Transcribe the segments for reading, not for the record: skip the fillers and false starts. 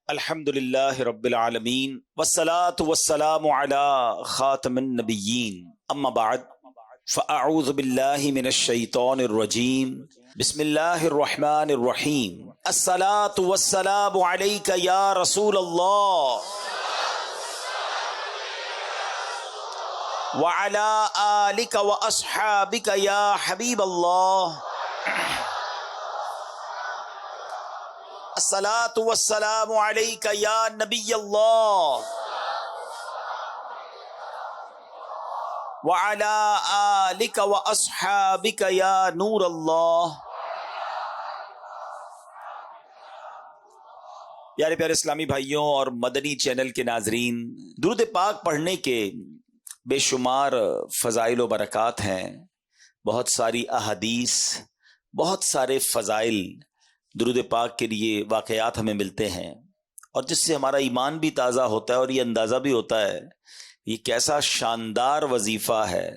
الحمدللہ رب العالمین والصلاة والسلام علی خاتم النبیین اما بعد فاعوذ باللہ من الشیطان الرجیم بسم اللہ الرحمن الرحیم الصلاة والسلام علیک یا رسول اللہ وعلی آلک واصحابک یا حبیب اللہ الصلاۃ والسلام علیک یا نبی اللہ وعلی آلک واصحابک یا نور اللہ۔ پیارے پیارے اسلامی بھائیوں اور مدنی چینل کے ناظرین، درود پاک پڑھنے کے بے شمار فضائل و برکات ہیں، بہت ساری احادیث، بہت سارے فضائل درود پاک کے لیے واقعات ہمیں ملتے ہیں، اور جس سے ہمارا ایمان بھی تازہ ہوتا ہے اور یہ اندازہ بھی ہوتا ہے یہ کیسا شاندار وظیفہ ہے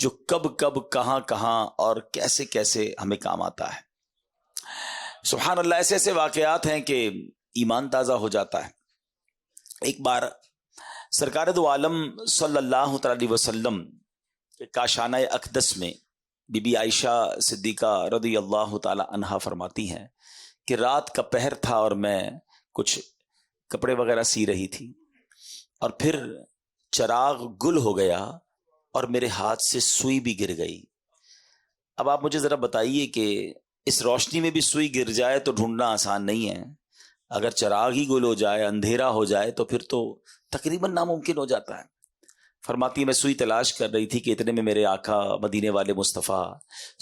جو کب کب کہاں کہاں اور کیسے کیسے ہمیں کام آتا ہے۔ سبحان اللہ، ایسے ایسے واقعات ہیں کہ ایمان تازہ ہو جاتا ہے۔ ایک بار سرکار دو عالم صلی اللہ علیہ وسلم کے کاشانہ اقدس میں بی بی عائشہ صدیقہ رضی اللہ تعالی عنہا فرماتی ہیں کہ رات کا پہر تھا اور میں کچھ کپڑے وغیرہ سی رہی تھی، اور پھر چراغ گل ہو گیا اور میرے ہاتھ سے سوئی بھی گر گئی۔ اب آپ مجھے ذرا بتائیے کہ اس روشنی میں بھی سوئی گر جائے تو ڈھونڈنا آسان نہیں ہے، اگر چراغ ہی گل ہو جائے، اندھیرا ہو جائے تو پھر تو تقریباً ناممکن ہو جاتا ہے۔ فرماتی میں سوئی تلاش کر رہی تھی کہ اتنے میں میرے آقا مدینے والے مصطفیٰ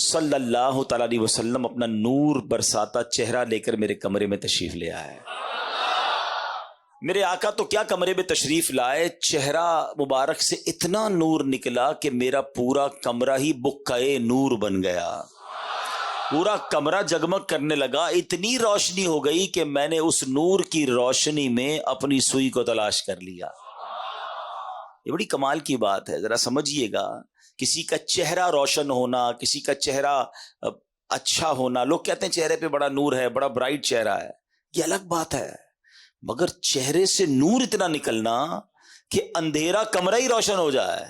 صلی اللہ تعالی علیہ وسلم اپنا نور برساتا چہرہ لے کر میرے کمرے میں تشریف لے آئے۔ میرے آقا تو کیا کمرے میں تشریف لائے، چہرہ مبارک سے اتنا نور نکلا کہ میرا پورا کمرہ ہی بقعے نور بن گیا، پورا کمرہ جگمگ کرنے لگا، اتنی روشنی ہو گئی کہ میں نے اس نور کی روشنی میں اپنی سوئی کو تلاش کر لیا۔ یہ بڑی کمال کی بات ہے، ذرا سمجھیے گا، کسی کا چہرہ روشن ہونا، کسی کا چہرہ اچھا ہونا، لوگ کہتے ہیں چہرے پہ بڑا نور ہے، بڑا برائٹ چہرہ ہے، یہ الگ بات ہے، مگر چہرے سے نور اتنا نکلنا کہ اندھیرا کمرہ ہی روشن ہو جائے،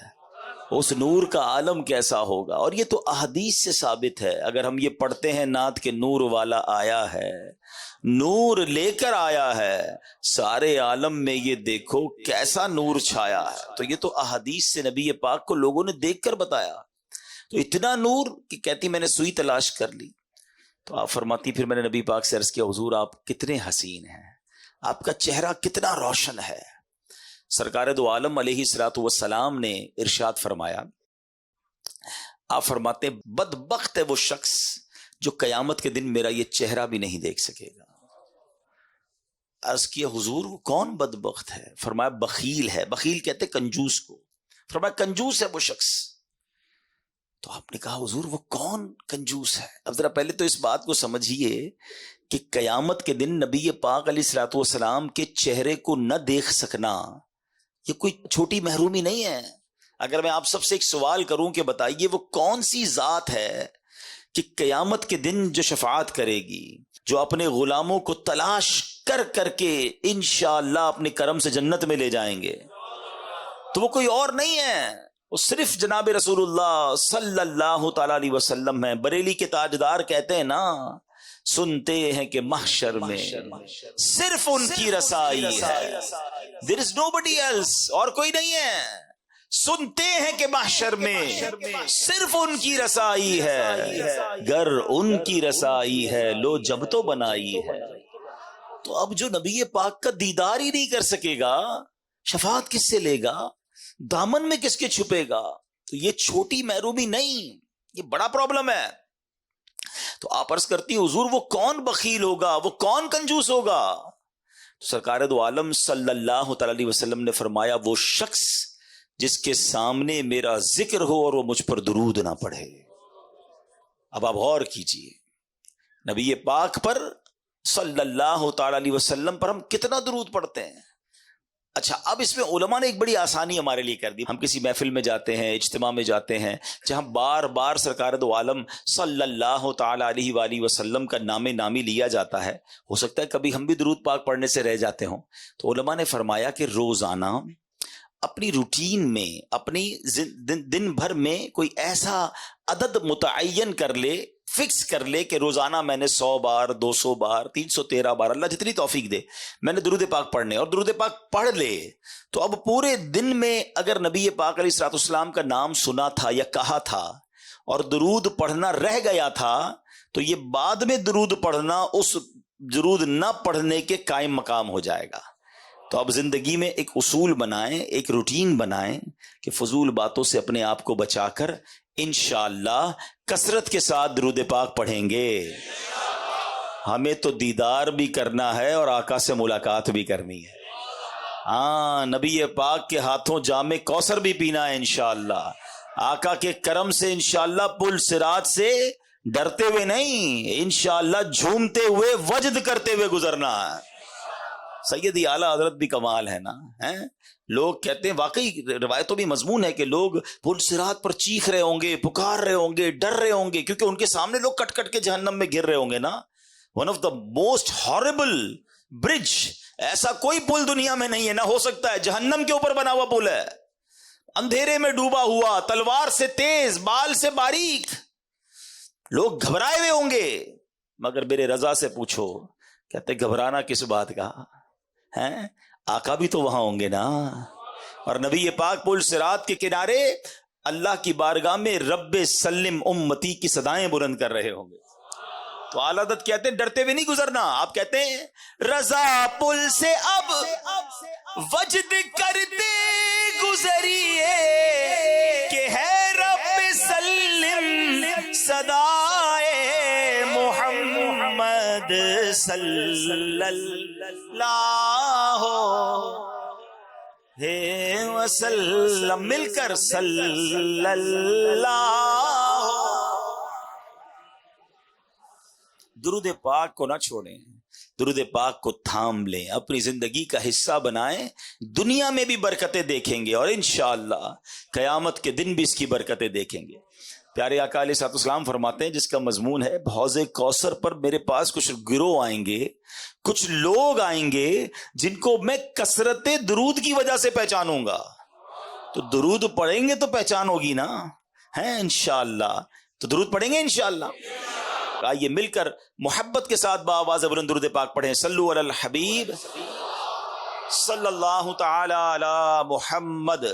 اس نور کا عالم کیسا ہوگا۔ اور یہ تو احادیث سے ثابت ہے، اگر ہم یہ پڑھتے ہیں نعت کے نور والا آیا ہے، نور لے کر آیا ہے، سارے عالم میں یہ دیکھو کیسا نور چھایا ہے، تو یہ تو احادیث سے نبی پاک کو لوگوں نے دیکھ کر بتایا۔ تو اتنا نور کہ کہتی میں نے سوئی تلاش کر لی، تو آپ فرماتی پھر میں نے نبی پاک سے عرض کیا حضور آپ کتنے حسین ہیں، آپ کا چہرہ کتنا روشن ہے۔ سرکار دو عالم علیہ الصلوۃ والسلام نے ارشاد فرمایا، آپ فرماتے ہیں بدبخت ہے وہ شخص جو قیامت کے دن میرا یہ چہرہ بھی نہیں دیکھ سکے گا۔ عرض کیا حضور وہ کون بدبخت ہے؟ فرمایا بخیل ہے، بخیل کہتے کنجوس کو، فرمایا کنجوس ہے وہ شخص۔ تو آپ نے کہا حضور وہ کون کنجوس ہے؟ اب ذرا پہلے تو اس بات کو سمجھیے کہ قیامت کے دن نبی پاک علیہ الصلوۃ والسلام کے چہرے کو نہ دیکھ سکنا یہ کوئی چھوٹی محرومی نہیں ہے۔ اگر میں آپ سب سے ایک سوال کروں کہ بتائیے وہ کون سی ذات ہے کہ قیامت کے دن جو شفاعت کرے گی، جو اپنے غلاموں کو تلاش کر کر کے انشاءاللہ اپنے کرم سے جنت میں لے جائیں گے، تو وہ کوئی اور نہیں ہے، وہ صرف جناب رسول اللہ صلی اللہ تعالی علیہ وسلم ہے۔ بریلی کے تاجدار کہتے ہیں نا، سنتے ہیں کہ محشر میں صرف ان کی رسائی ہے، there is nobody else، اور کوئی نہیں ہے۔ سنتے ہیں کہ محشر میں صرف ان کی رسائی ہے، گر ان کی رسائی ہے لو جب تو بنائی ہے۔ تو اب جو نبی پاک کا دیدار ہی نہیں کر سکے گا، شفاعت کس سے لے گا، دامن میں کس کے چھپے گا؟ تو یہ چھوٹی محرومی نہیں، یہ بڑا پرابلم ہے۔ تو آپ عرض کرتی حضور وہ کون بخیل ہوگا، وہ کون کنجوس ہوگا؟ تو سرکار دو عالم صلی اللہ تعالی علیہ وسلم نے فرمایا وہ شخص جس کے سامنے میرا ذکر ہو اور وہ مجھ پر درود نہ پڑھے۔ اب آپ غور کیجئے، نبی پاک پر صلی اللہ تعالی علیہ وسلم پر ہم کتنا درود پڑھتے ہیں، اچھا، اب اس میں علماء نے ایک بڑی آسانی ہمارے لیے کر دی. ہم کسی محفل میں جاتے ہیں، اجتماع میں جاتے ہیں، جہاں بار بار سرکار دو عالم صلی اللہ تعالی علیہ وآلہ وسلم کا نام نامی لیا جاتا ہے، ہو سکتا ہے کبھی ہم بھی درود پاک پڑھنے سے رہ جاتے ہوں. تو علماء نے فرمایا کہ روزانہ اپنی روٹین میں، اپنی دن بھر میں کوئی ایسا عدد متعین کر لے، فکس کر لے کہ روزانہ میں نے 100 بار، 200 بار، 313 بار، اللہ جتنی توفیق دے، میں نے درود پاک پڑھنے، اور درود پاک پڑھ لے. تو اب پورے دن میں اگر نبی پاک علیہ الصلوۃ والسلام کا نام سنا تھا یا کہا تھا اور درود پڑھنا رہ گیا تھا، تو یہ بعد میں درود پڑھنا اس درود نہ پڑھنے کے قائم مقام ہو جائے گا. تو اب زندگی میں ایک اصول بنائیں، ایک روٹین بنائیں کہ فضول باتوں سے اپنے آپ کو بچا کر انشاءاللہ کثرت کے ساتھ درود پاک پڑھیں گے. ہمیں تو دیدار بھی کرنا ہے اور آقا سے ملاقات بھی کرنی ہے. ہاں، نبی پاک کے ہاتھوں جام کوثر بھی پینا ہے انشاءاللہ. آقا کے کرم سے انشاءاللہ پل صراط سے ڈرتے ہوئے نہیں، انشاءاللہ جھومتے ہوئے وجد کرتے ہوئے گزرنا ہے. سیدی اعلیٰ حضرت بھی کمال ہے نا. لوگ کہتے ہیں، واقعی روایتوں بھی مضمون ہے کہ لوگ پل صراط پر چیخ رہے ہوں گے، پکار رہے ہوں گے، ڈر رہے ہوں گے، کیونکہ ان کے سامنے لوگ کٹ کٹ کے جہنم میں گر رہے ہوں گے نا. One of the most horrible bridge, ایسا کوئی پل دنیا میں نہیں ہے، نہ ہو سکتا ہے. جہنم کے اوپر بنا ہوا پل ہے، اندھیرے میں ڈوبا ہوا، تلوار سے تیز، بال سے باریک. لوگ گھبرائے ہوئے ہوں گے، مگر میرے رضا سے پوچھو، کہتے گھبرانا کس بات کا ہے؟ آقا بھی تو وہاں ہوں گے نا. اور نبی پاک پل صراط کے کنارے اللہ کی بارگاہ میں رب سلم امتی کی صدائیں بلند کر رہے ہوں گے. تو اعلیٰ حضرت کہتے ہیں ڈرتے ہوئے نہیں گزرنا. آپ کہتے ہیں رضا پل سے اب وجد کرتے گزریے کہ ہے رب سلم صدائے محمد صلی اللہ وسلم. مل کر صلی اللہ. درود پاک کو نہ چھوڑیں، درود پاک کو تھام لیں، اپنی زندگی کا حصہ بنائیں. دنیا میں بھی برکتیں دیکھیں گے اور انشاءاللہ قیامت کے دن بھی اس کی برکتیں دیکھیں گے. پیارے آقا علیہ الصلوۃ والسلام فرماتے ہیں، جس کا مضمون ہے حوض کوثر پر میرے پاس کچھ گروہ آئیں گے، کچھ لوگ آئیں گے جن کو میں کثرت درود کی وجہ سے پہچانوں گا. تو درود پڑھیں گے تو پہچان ہوگی نا، ہیں انشاءاللہ. تو درود پڑھیں گے انشاءاللہ. آئیے مل کر محبت کے ساتھ بآواز بلند درود پاک پڑھیں. صلو علی الحبیب صلی اللہ تعالی علی محمد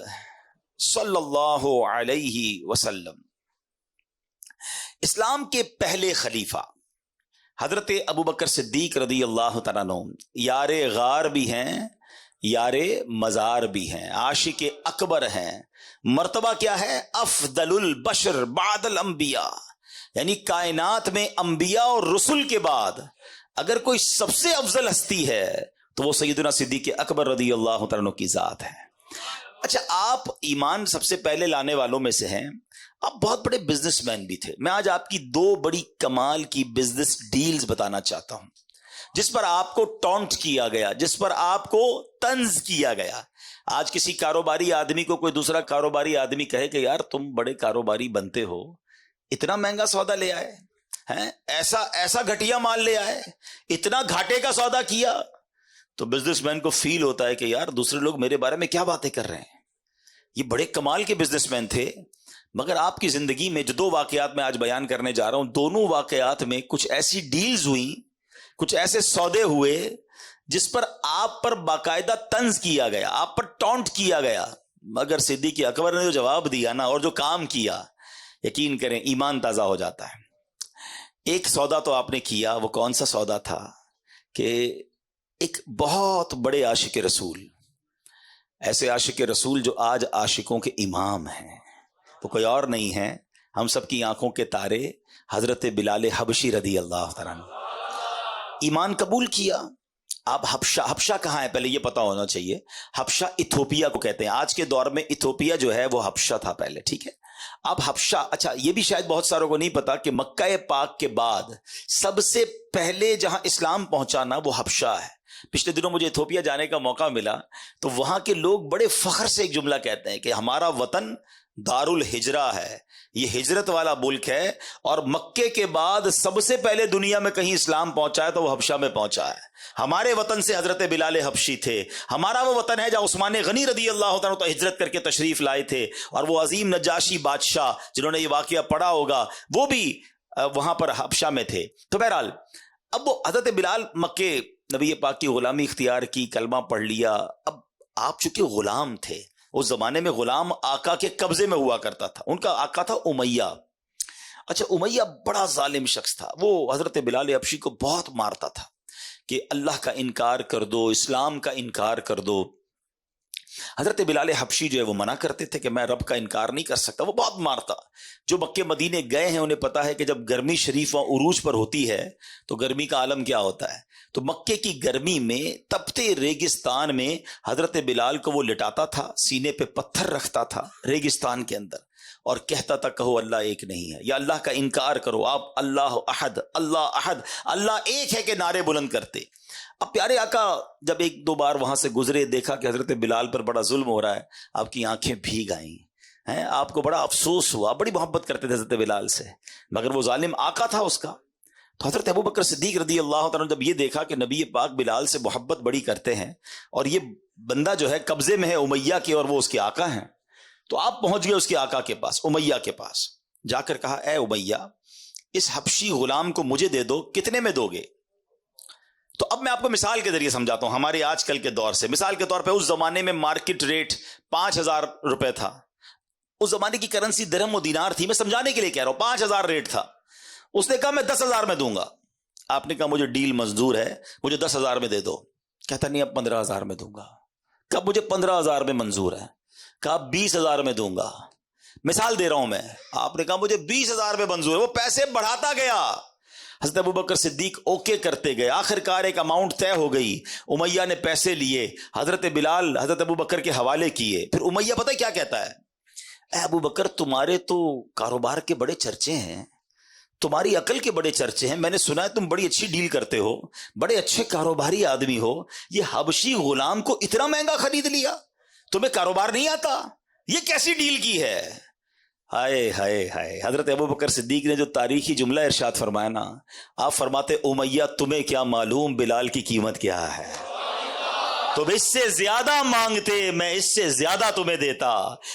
صلی اللہ علیہ وسلم. اسلام کے پہلے خلیفہ حضرت ابوبکر صدیق رضی اللہ تعالیٰ عنہ یار غار بھی ہیں، یار مزار بھی ہیں، عاشق اکبر ہیں. مرتبہ کیا ہے؟ افضل البشر بعد الانبیاء، یعنی کائنات میں انبیاء اور رسل کے بعد اگر کوئی سب سے افضل ہستی ہے تو وہ سیدنا صدیق اکبر رضی اللہ تعالیٰ عنہ کی ذات ہے. اچھا، آپ ایمان سب سے پہلے لانے والوں میں سے ہیں، آپ بہت بڑے بزنس مین بھی تھے. میں آج آپ کی 2 بڑی کمال کی بزنس ڈیلز بتانا چاہتا ہوں جس پر آپ کو ٹونٹ کیا گیا، جس پر آپ کو طنز کیا گیا. آج کسی کاروباری آدمی کو کوئی دوسرا کاروباری آدمی کہے کہ یار تم بڑے کاروباری بنتے ہو، اتنا مہنگا سودا لے آئے ہیں، ایسا گھٹیا مال لے آئے، اتنا گھاٹے کا سودا کیا، تو بزنس مین کو فیل ہوتا ہے کہ یار دوسرے لوگ میرے بارے میں کیا باتیں کر رہے ہیں. یہ بڑے کمال کے بزنس مین تھے. مگر آپ کی زندگی میں جو 2 واقعات میں آج بیان کرنے جا رہا ہوں، دونوں واقعات میں کچھ ایسی ڈیلز ہوئیں، کچھ ایسے سودے ہوئے جس پر آپ پر باقاعدہ طنز کیا گیا، آپ پر ٹونٹ کیا گیا. مگر صدیق اکبر نے جو جواب دیا نا اور جو کام کیا، یقین کریں ایمان تازہ ہو جاتا ہے. ایک سودا تو آپ نے کیا. وہ کون سا سودا تھا کہ ایک بہت بڑے عاشق رسول، ایسے عاشق رسول جو آج عاشقوں کے امام ہیں، وہ کوئی اور نہیں ہیں، ہم سب کی آنکھوں کے تارے حضرت بلال حبشی رضی اللہ تعالیٰ عنہ. ایمان قبول کیا. آپ حبشہ کہاں ہے پہلے یہ پتا ہونا چاہیے. حبشہ ایتھوپیا کو کہتے ہیں. آج کے دور میں ایتھوپیا جو ہے وہ حبشہ تھا پہلے، ٹھیک ہے. اب حبشہ، اچھا یہ بھی شاید بہت ساروں کو نہیں پتا کہ مکہ پاک کے بعد سب سے پہلے جہاں اسلام پہنچانا وہ حبشہ ہے. پچھلے دنوں مجھے ایتھوپیا جانے کا موقع ملا تو وہاں کے لوگ بڑے فخر سے ایک جملہ کہتے ہیں کہ ہمارا وطن دار الہجرہ ہے، یہ ہجرت والا ملک ہے، اور مکے کے بعد سب سے پہلے دنیا میں کہیں اسلام پہنچا ہے تو وہ حبشہ میں پہنچا ہے۔ ہمارے وطن سے حضرت بلال حبشی تھے، ہمارا وہ وطن ہے جہاں عثمان غنی رضی اللہ تعالیٰ تو ہجرت کر کے تشریف لائے تھے، اور وہ عظیم نجاشی بادشاہ جنہوں نے یہ واقعہ پڑھا ہوگا وہ بھی وہاں پر حبشہ میں تھے۔ تو بہرحال اب وہ حضرت بلال مکے نبی پاک کی غلامی اختیار کی، کلمہ پڑھ لیا۔ اب آپ چونکہ غلام تھے، اس زمانے میں غلام آقا کے قبضے میں ہوا کرتا تھا، ان کا آقا تھا امیہ۔ اچھا، امیہ بڑا ظالم شخص تھا، وہ حضرت بلال حبشی کو بہت مارتا تھا کہ اللہ کا انکار کر دو، اسلام کا انکار کر دو۔ حضرت بلال حبشی جو ہے وہ منع کرتے تھے کہ میں رب کا انکار نہیں کر سکتا، وہ بہت مارتا۔ جو مکے مدینے گئے ہیں انہیں پتا ہے کہ جب گرمی شریف و عروج پر ہوتی ہے تو گرمی کا عالم کیا ہوتا ہے۔ تو مکے کی گرمی میں تپتے ریگستان میں حضرت بلال کو وہ لٹاتا تھا، سینے پہ پتھر رکھتا تھا ریگستان کے اندر، اور کہتا تھا کہو اللہ ایک نہیں ہے، یا اللہ کا انکار کرو، آپ اللہ احد اللہ احد اللہ ایک ہے کے نعرے بلند کرتے۔ اب پیارے آقا جب ایک دو بار وہاں سے گزرے، دیکھا کہ حضرت بلال پر بڑا ظلم ہو رہا ہے، آپ کی آنکھیں بھیگ آئیں ہیں، آپ کو بڑا افسوس ہوا، بڑی محبت کرتے تھے حضرت بلال سے، مگر وہ ظالم آقا تھا اس کا۔ تو حضرت ابو بکر صدیق رضی اللہ تعالیٰ جب یہ دیکھا کہ نبی پاک بلال سے محبت بڑی کرتے ہیں اور یہ بندہ جو ہے قبضے میں ہے امیہ کے اور وہ اس کے آقا ہیں، تو آپ پہنچ گئے اس کے آقا کے پاس، امیہ کے پاس جا کر کہا اے امیہ، اس حبشی غلام کو مجھے دے دو، کتنے میں دو گے؟ تو اب میں آپ کو مثال کے ذریعے سمجھاتا ہوں ہمارے آج کل کے دور سے۔ مثال کے طور پہ اس زمانے میں مارکیٹ ریٹ 5,000 روپے تھا، اس زمانے کی کرنسی درہم و دینار تھی، میں سمجھانے کے لیے کہہ رہا ہوں، 5,000 ریٹ تھا۔ اس نے کہا میں 10,000 میں دوں گا۔ آپ نے کہا مجھے ڈیل منظور ہے، مجھے 10,000 میں دے دو۔ کہتا نہیں اب 15,000 میں دوں گا۔ کہا مجھے 15,000 میں منظور ہے۔ کہا 20,000 میں دوں گا۔ مثال دے رہا ہوں میں۔ آپ نے کہا مجھے 20,000 میں منظور ہے، وہ پیسے بڑھاتا گیا۔ حضرت ابو بکر صدیق اوکے کرتے گئے، آخر کار ایک اماؤنٹ طے ہو گئی، امیہ نے پیسے لیے، حضرت بلال حضرت ابو بکر کے حوالے کیے۔ پھر امیہ پتہ کیا کہتا ہے؟ اے ابو بکر تمہارے تو کاروبار کے بڑے چرچے ہیں، تمہاری عقل کے بڑے چرچے ہیں، میں نے سنا ہے تم بڑی اچھی ڈیل کرتے ہو، بڑے اچھے کاروباری آدمی ہو، یہ حبشی غلام کو اتنا مہنگا خرید لیا، تمہیں کاروبار نہیں آتا، یہ کیسی ڈیل کی ہے؟ ہائے ہائے ہائے، حضرت ابو بکر صدیق نے جو تاریخی جملہ ارشاد فرمایا نا، آپ فرماتے امیہ تمہیں کیا معلوم بلال کی قیمت کیا ہے، تم اس سے زیادہ مانگتے میں اس سے زیادہ تمہیں دیتا۔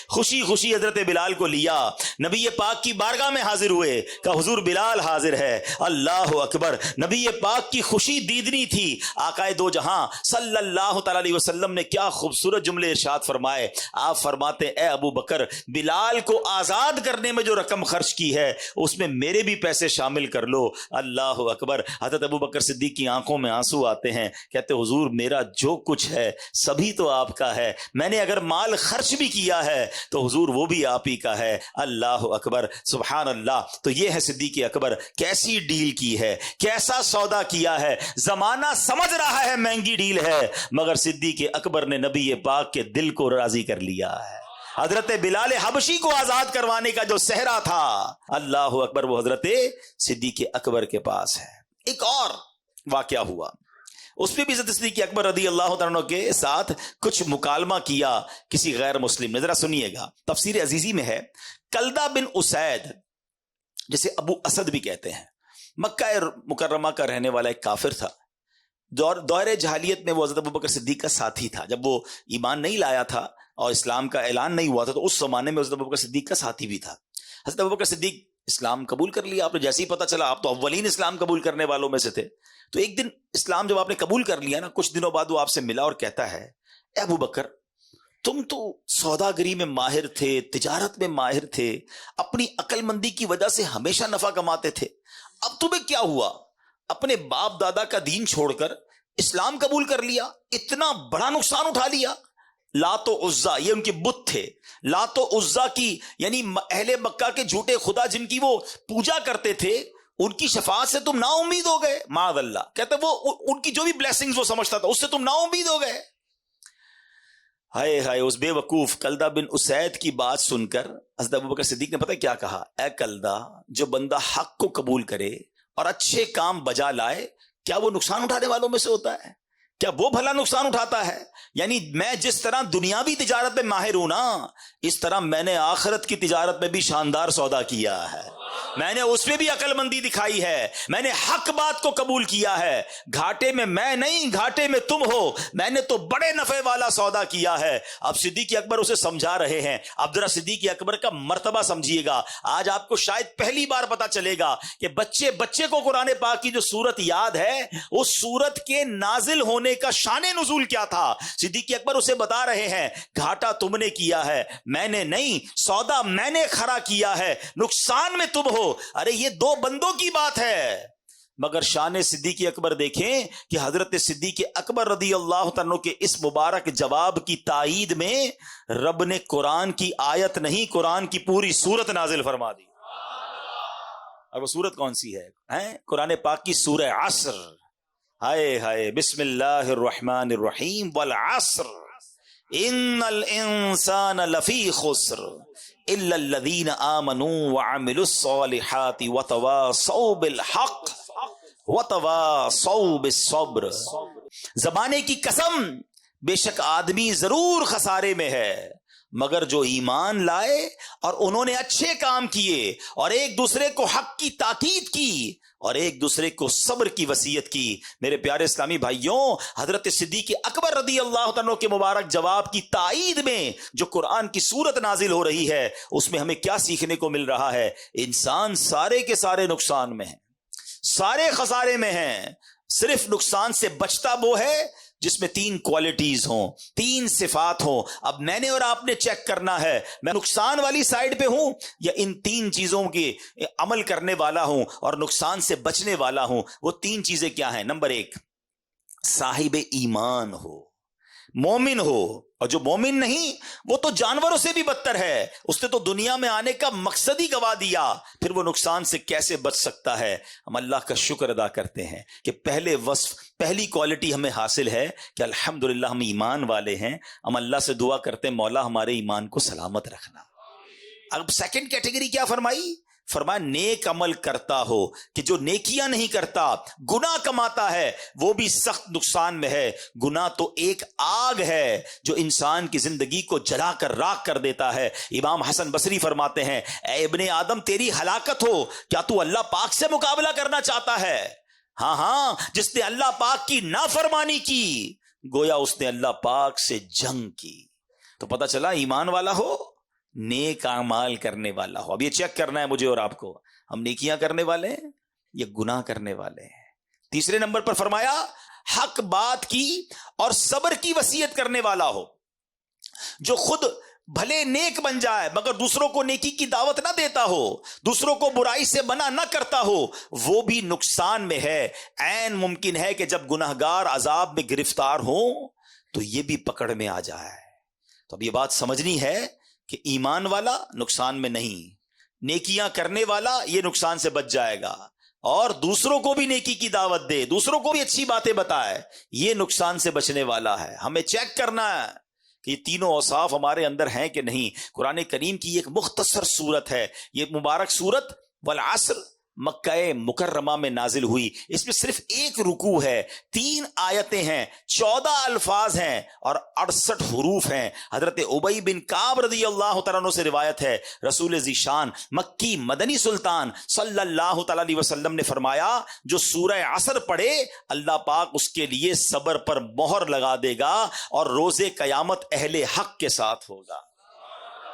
خوشی خوشی حضرت بلال کو لیا، نبی پاک کی بارگاہ میں حاضر ہوئے، کہا حضور بلال حاضر ہے۔ اللہ اکبر، نبی پاک کی خوشی دیدنی تھی۔ آقائے دو جہاں صلی اللہ تعالی علیہ وسلم نے کیا خوبصورت جملے ارشاد فرمائے۔ آپ فرماتے اے ابو بکر بلال کو آزاد کرنے میں جو رقم خرچ کی ہے اس میں میرے بھی پیسے شامل کر لو۔ اللہ اکبر، حضرت ابو بکر صدیق کی آنکھوں میں آنسو آتے ہیں، کہتے حضور میرا جو کچھ ہے سبھی تو آپ کا ہے، میں نے اگر مال خرچ بھی کیا ہے تو حضور وہ بھی آپ ہی کا ہے۔ اللہ اکبر، سبحان اللہ۔ تو یہ ہے صدیق اکبر، کیسی ڈیل کی ہے، کیسا سودا کیا ہے۔ زمانہ سمجھ رہا ہے مہنگی ڈیل ہے، مگر صدیق اکبر نے نبی پاک کے دل کو راضی کر لیا ہے۔ حضرت بلال حبشی کو آزاد کروانے کا جو صحرا تھا، اللہ اکبر، وہ حضرت صدیق اکبر کے پاس ہے۔ ایک اور واقعہ ہوا، اس پہ بھی حضرت صدیق اکبر رضی اللہ تعالیٰ کے ساتھ کچھ مکالمہ کیا کسی غیر مسلم نے، ذرا سنیے گا۔ تفسیر عزیزی میں ہے، کلدہ بن اسید جسے ابو اسد بھی کہتے ہیں، مکہ مکرمہ کا رہنے والا ایک کافر تھا۔ دور جہالیت میں وہ حضرت ابو بکر صدیق کا ساتھی تھا، جب وہ ایمان نہیں لایا تھا اور اسلام کا اعلان نہیں ہوا تھا تو اس زمانے میں حضرت ابو بکر صدیق کا ساتھی بھی تھا۔ حضرت ابو بکر صدیق اسلام قبول کر لیا، آپ نے جیسے ہی پتہ چلا آپ تو اولین اسلام قبول کرنے والوں میں سے تھے، تو ایک دن اسلام جب آپ نے قبول کر لیا نا، کچھ دنوں بعد وہ آپ سے ملا اور کہتا ہے اے ابو بکر تم تو سوداگری میں ماہر تھے، تجارت میں ماہر تھے، اپنی عقل مندی کی وجہ سے ہمیشہ نفع کماتے تھے، اب تمہیں کیا ہوا؟ اپنے باپ دادا کا دین چھوڑ کر اسلام قبول کر لیا، اتنا بڑا نقصان اٹھا لیا۔ لات و عزا، یہ ان کے بت تھے، لات و عزا کی یعنی اہل مکہ کے جھوٹے خدا جن کی وہ پوجا کرتے تھے، ان کی شفاعت سے تم نا امید ہو گئے۔ معاذ اللہ، کہتے وہ ان کی جو بھی بلیسنگز وہ سمجھتا تھا اس سے تم نا امید ہو گئے۔ ہائے ہائے، اس بے وقوف کلدہ بن اسید کی بات سن کر حضرت ابوبکر صدیق نے پتہ کیا کہا؟ اے کلدہ، جو بندہ حق کو قبول کرے اور اچھے کام بجا لائے، کیا وہ نقصان اٹھانے والوں میں سے ہوتا ہے؟ کیا وہ بھلا نقصان اٹھاتا ہے؟ یعنی میں جس طرح دنیاوی تجارت میں ماہر ہوں نا، اس طرح میں نے آخرت کی تجارت میں بھی شاندار سودا کیا ہے، میں نے اس میں بھی عقل مندی دکھائی ہے، میں نے حق بات کو قبول کیا ہے، گھاٹے میں میں نہیں، گھاٹے میں تم ہو، میں نے تو بڑے نفع والا سودا کیا ہے۔ اب صدیق اکبر اسے سمجھا رہے ہیں۔ اب ذرا صدیق اکبر کا مرتبہ سمجھیے گا، آج آپ کو شاید پہلی بار پتا چلے گا کہ بچے کو قرآن پاک کی جو سورت یاد ہے، اس سورت کے نازل ہونے کا شان نزول کیا تھا۔ صدیق اکبر اسے بتا رہے ہیں گھاٹا تم نے کیا ہے، میں نے نہیں، سودا میں نے کھڑا کیا ہے، نقصان میں تم ہو۔ ارے یہ دو بندوں کی بات ہے، مگر شان صدیق اکبر دیکھیں کہ حضرت صدیق اکبر رضی اللہ عنہ کے اس مبارک جواب کی تائید میں رب نے قرآن کی آیت نہیں، قرآن کی پوری سورت نازل فرما دی۔ اور وہ سورت کون سی ہے؟ قرآن پاک کی سورہ عصر۔ ہائے ہائے، بسم اللہ الرحمن الرحیم، والعصر ان الانسان لفی خسر الا الذین آمنوا وعملوا الصالحات وتواصوا بالحق وتواصوا بالصبر۔ زمانے کی قسم، بے شک آدمی ضرور خسارے میں ہے، مگر جو ایمان لائے اور انہوں نے اچھے کام کیے اور ایک دوسرے کو حق کی تاکید کی اور ایک دوسرے کو صبر کی وصیت کی۔ میرے پیارے اسلامی بھائیوں، حضرت صدیق اکبر رضی اللہ عنہ کے مبارک جواب کی تائید میں جو قرآن کی سورت نازل ہو رہی ہے، اس میں ہمیں کیا سیکھنے کو مل رہا ہے؟ انسان سارے کے سارے نقصان میں ہیں، سارے خسارے میں ہیں، صرف نقصان سے بچتا وہ ہے جس میں تین کوالٹیز ہوں، تین صفات ہوں۔ اب میں نے اور آپ نے چیک کرنا ہے، میں نقصان والی سائیڈ پہ ہوں یا ان تین چیزوں کے عمل کرنے والا ہوں اور نقصان سے بچنے والا ہوں۔ وہ تین چیزیں کیا ہیں؟ نمبر ایک، صاحب ایمان ہو، مومن ہو، اور جو مومن نہیں وہ تو جانوروں سے بھی بدتر ہے، اس نے تو دنیا میں آنے کا مقصد ہی گوا دیا، پھر وہ نقصان سے کیسے بچ سکتا ہے؟ ہم اللہ کا شکر ادا کرتے ہیں کہ پہلے وصف، پہلی کوالٹی ہمیں حاصل ہے کہ الحمدللہ ہم ایمان والے ہیں۔ ہم اللہ سے دعا کرتے ہیں مولا ہمارے ایمان کو سلامت رکھنا۔ اب سیکنڈ کیٹیگری کیا فرمائی؟ فرمایا نیک عمل کرتا ہو، کہ جو نیکیاں نہیں کرتا، گناہ کماتا ہے، وہ بھی سخت نقصان میں ہے۔ گناہ تو ایک آگ ہے جو انسان کی زندگی کو جلا کر راکھ کر دیتا ہے۔ امام حسن بصری فرماتے ہیں، اے ابن آدم تیری ہلاکت ہو، کیا تو اللہ پاک سے مقابلہ کرنا چاہتا ہے؟ ہاں، جس نے اللہ پاک کی نافرمانی کی گویا اس نے اللہ پاک سے جنگ کی۔ تو پتہ چلا ایمان والا ہو، نیک اعمال کرنے والا ہو۔ اب یہ چیک کرنا ہے مجھے اور آپ کو، ہم نیکیاں کرنے والے ہیں یا گناہ کرنے والے ہیں؟ تیسرے نمبر پر فرمایا حق بات کی اور صبر کی وصیت کرنے والا ہو، جو خود بھلے نیک بن جائے مگر دوسروں کو نیکی کی دعوت نہ دیتا ہو، دوسروں کو برائی سے منع نہ کرتا ہو، وہ بھی نقصان میں ہے۔ عین ممکن ہے کہ جب گناہگار عذاب میں گرفتار ہوں تو یہ بھی پکڑ میں آ جائے۔ تو اب یہ بات سمجھنی ہے کہ ایمان والا نقصان میں نہیں، نیکیاں کرنے والا یہ نقصان سے بچ جائے گا، اور دوسروں کو بھی نیکی کی دعوت دے، دوسروں کو بھی اچھی باتیں بتائے، یہ نقصان سے بچنے والا ہے۔ ہمیں چیک کرنا ہے کہ یہ تینوں اوصاف ہمارے اندر ہیں کہ نہیں۔ قرآن کریم کی ایک مختصر سورت ہے یہ مبارک سورت، والعصر، مکہ مکرمہ میں نازل ہوئی۔ اس میں صرف ایک رکوع ہے، 3 آیتیں ہیں، 14 الفاظ ہیں اور 68 حروف ہیں۔ حضرت ابی بن کعب رضی اللہ تعالیٰ عنہ سے روایت ہے، رسول ذیشان مکی مدنی سلطان صلی اللہ تعالیٰ علیہ وسلم نے فرمایا، جو سورہ عصر پڑھے اللہ پاک اس کے لیے صبر پر مہر لگا دے گا اور روز قیامت اہل حق کے ساتھ ہوگا۔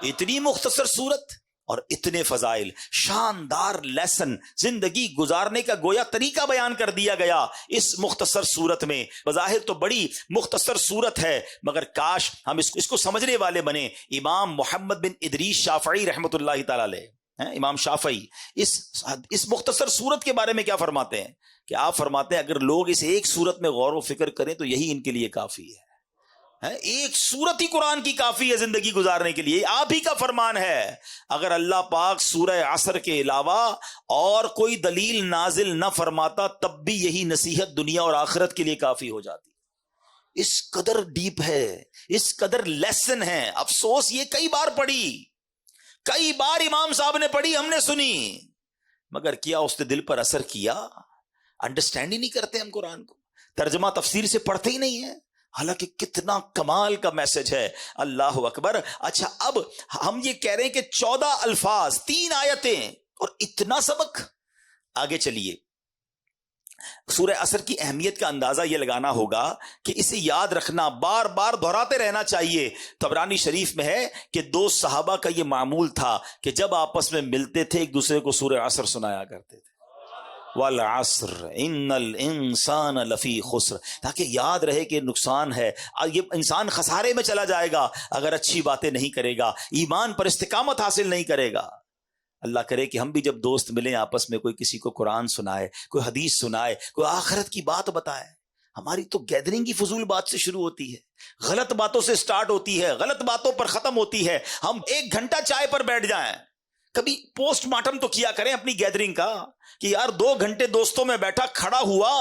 اتنی مختصر سورت اور اتنے فضائل، شاندار لیسن، زندگی گزارنے کا گویا طریقہ بیان کر دیا گیا اس مختصر صورت میں۔ بظاہر تو بڑی مختصر صورت ہے مگر کاش ہم اس کو سمجھنے والے بنے۔ امام محمد بن ادریس شافعی رحمۃ اللہ تعالی علیہ، امام شافعی اس مختصر صورت کے بارے میں کیا فرماتے ہیں کہ آپ فرماتے ہیں اگر لوگ اس ایک صورت میں غور و فکر کریں تو یہی ان کے لیے کافی ہے۔ ایک سورت ہی قرآن کی کافی ہے زندگی گزارنے کے لیے، آپ ہی کا فرمان ہے۔ اگر اللہ پاک سورہ عصر کے علاوہ اور کوئی دلیل نازل نہ فرماتا تب بھی یہی نصیحت دنیا اور آخرت کے لیے کافی ہو جاتی۔ اس قدر ڈیپ ہے، اس قدر لیسن ہے۔ افسوس یہ کئی بار پڑھی، کئی بار امام صاحب نے پڑھی، ہم نے سنی، مگر کیا اس نے دل پر اثر کیا؟ انڈرسٹینڈ ہی نہیں کرتے ہم قرآن کو۔ ترجمہ تفسیر سے پڑھتے ہی نہیں ہیں، حالانکہ کتنا کمال کا میسج ہے. اللہ اکبر. اچھا اب ہم یہ کہہ رہے ہیں کہ 14 الفاظ 3 آیتیں اور اتنا سبق. آگے چلیے، سورہ عصر کی اہمیت کا اندازہ یہ لگانا ہوگا کہ اسے یاد رکھنا، بار بار دہراتے رہنا چاہیے. طبرانی شریف میں ہے کہ 2 صحابہ کا یہ معمول تھا کہ جب آپس میں ملتے تھے ایک دوسرے کو سورہ عصر سنایا کرتے تھے. والعصر ان الانسان لفی خسر، تاکہ یاد رہے کہ نقصان ہے، یہ انسان خسارے میں چلا جائے گا اگر اچھی باتیں نہیں کرے گا، ایمان پر استقامت حاصل نہیں کرے گا. اللہ کرے کہ ہم بھی جب دوست ملیں آپس میں، کوئی کسی کو قرآن سنائے، کوئی حدیث سنائے، کوئی آخرت کی بات بتائے. ہماری تو گیدرنگ ہی فضول بات سے شروع ہوتی ہے، غلط باتوں سے سٹارٹ ہوتی ہے، غلط باتوں پر ختم ہوتی ہے. ہم 1 گھنٹہ چائے پر بیٹھ جائیں، کبھی پوسٹ مارٹم تو کیا کریں اپنی گیدرنگ کا کہ یار 2 گھنٹے دوستوں میں بیٹھا، کھڑا ہوا،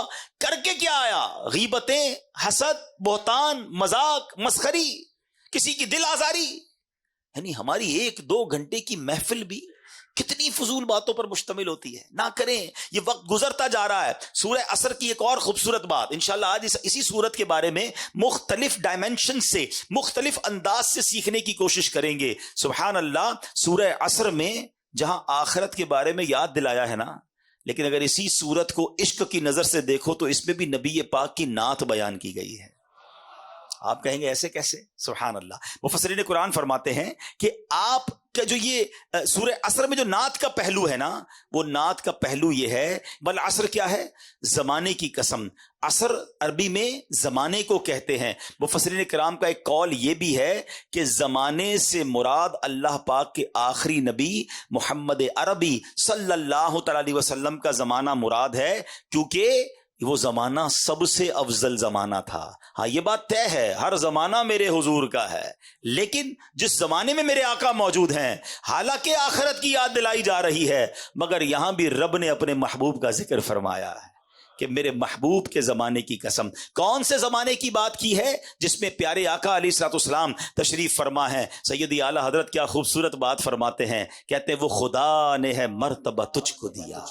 کر کے کیا آیا؟ غیبتیں، حسد، بہتان، مذاق، مسخری، کسی کی دل آزاری. یعنی ہماری 1-2 گھنٹے کی محفل بھی کتنی فضول باتوں پر مشتمل ہوتی ہے. نہ کریں، یہ وقت گزرتا جا رہا ہے. سورہ عصر کی ایک اور خوبصورت بات انشاءاللہ آج اسی سورت کے بارے میں مختلف ڈائمنشن سے، مختلف انداز سے سیکھنے کی کوشش کریں گے. سبحان اللہ. سورہ عصر میں جہاں آخرت کے بارے میں یاد دلایا ہے نا، لیکن اگر اسی سورت کو عشق کی نظر سے دیکھو تو اس میں بھی نبی پاک کی نعت بیان کی گئی ہے. آپ کہیں گے ایسے کیسے؟ سبحان اللہ. مفسرین قرآن فرماتے ہیں کہ آپ کا جو یہ سورہ عصر میں جو نعت کا پہلو ہے نا، وہ نعت کا پہلو یہ ہے، والعصر کیا ہے؟ زمانے کی قسم. عصر عربی میں زمانے کو کہتے ہیں. مفسرین کرام کا ایک قول یہ بھی ہے کہ زمانے سے مراد اللہ پاک کے آخری نبی محمد عربی صلی اللہ تعالی علیہ وسلم کا زمانہ مراد ہے، کیونکہ وہ زمانہ سب سے افضل زمانہ تھا. ہاں یہ بات طے ہے، ہر زمانہ میرے حضور کا ہے، لیکن جس زمانے میں میرے آقا موجود ہیں، حالانکہ آخرت کی یاد دلائی جا رہی ہے، مگر یہاں بھی رب نے اپنے محبوب کا ذکر فرمایا ہے کہ میرے محبوب کے زمانے کی قسم. کون سے زمانے کی بات کی ہے؟ جس میں پیارے آقا علیہ الصلوۃ والسلام تشریف فرما ہے. سیدی اعلیٰ حضرت کیا خوبصورت بات فرماتے ہیں، کہتے ہیں وہ خدا نے ہے مرتبہ تجھ کو دیا،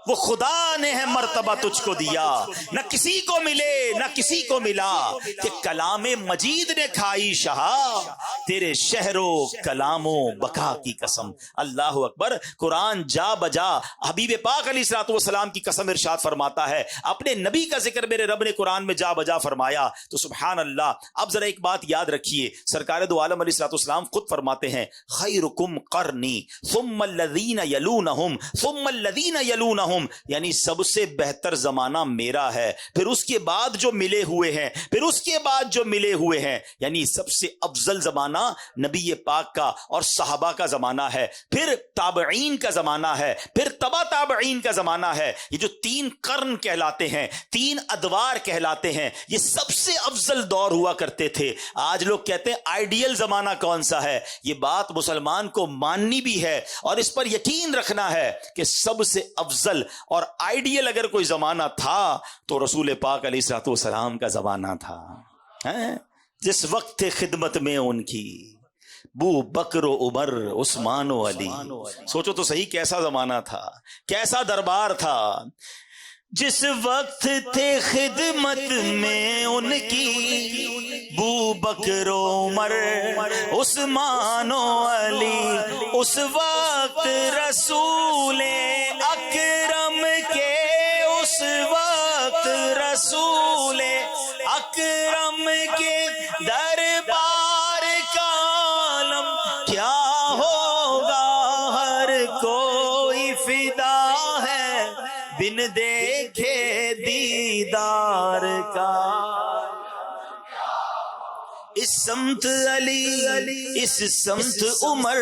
وہ خدا نے ہے مرتبہ تجھ کو دیا، نہ کسی کو ملے نہ کسی کو ملا، کہ کلام مجید نے کھائی شہا، تیرے شہر و کلام و بقا کی قسم. اللہ اکبر. قرآن جا بجا حبیب پاک علیہ الصلوۃ والسلام کی قسم ارشاد فرماتا ہے. اپنے نبی کا ذکر میرے رب نے قرآن میں جا بجا فرمایا. تو سبحان اللہ. اب ذرا ایک بات یاد رکھیے، سرکار دو عالم علیہ الصلوۃ والسلام خود فرماتے ہیں خیرکم قرنی ثم الذین یلونہم ثم الذین یلونہم، یعنی سب سے بہتر زمانہ میرا ہے، پھر اس کے بعد جو ملے ہوئے ہیں، پھر اس کے بعد جو ملے ہوئے ہیں. یعنی سب سے افضل زمانہ نبی پاک کا اور صحابہ کا زمانہ ہے، پھر تابعین کا زمانہ ہے، پھر تبا تابعین کا زمانہ ہے. یہ جو 3 قرن کہلاتے ہیں، 3 ادوار کہلاتے ہیں، یہ سب سے افضل دور ہوا کرتے تھے. آج لوگ کہتے ہیں آئیڈیل زمانہ کون سا ہے؟ یہ بات مسلمان کو ماننی بھی ہے اور اس پر یقین رکھنا ہے کہ سب سے افضل اور آئیڈیل اگر کوئی زمانہ تھا تو رسول پاک علیہ الصلوۃ والسلام کا زمانہ تھا. جس وقت خدمت میں ان کی بو بکر و عمر عثمان و علی. سوچو تو صحیح کیسا زمانہ تھا، کیسا دربار تھا. جس وقت تھے خدمت میں ان کی بو بکر و عمر عثمان و علی، اس وقت رسول اکرم کے، اس وقت رسول اکرم کے دربار کا عالم کیا ہوگا، ہر کوئی فدا ہے بن دیکھے دیدار کا. اس سمت علی، اس سمت عمر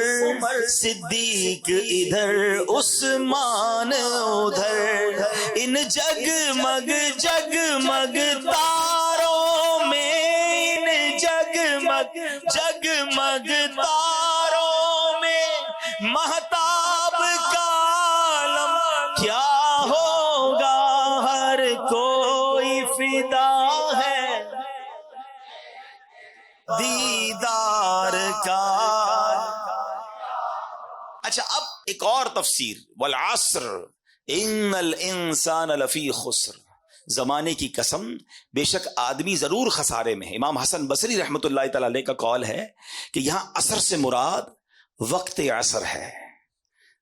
صدیق، ادھر عثمان ادھر، ان جگمگ جگمگ تاروں میں، ان جگمگ جگمگ تاروں میں مہتاب کا عالم کیا ہوگا، ہر کوئی فدا ہے دیدار کا. اچھا اب ایک اور تفسیر، والعصر ان الانسان لفی خسر. زمانے کی قسم بے شک آدمی ضرور خسارے میں ہے. امام حسن بصری رحمۃ اللہ تعالی علیہ کا قول ہے کہ یہاں عصر سے مراد وقت عصر ہے.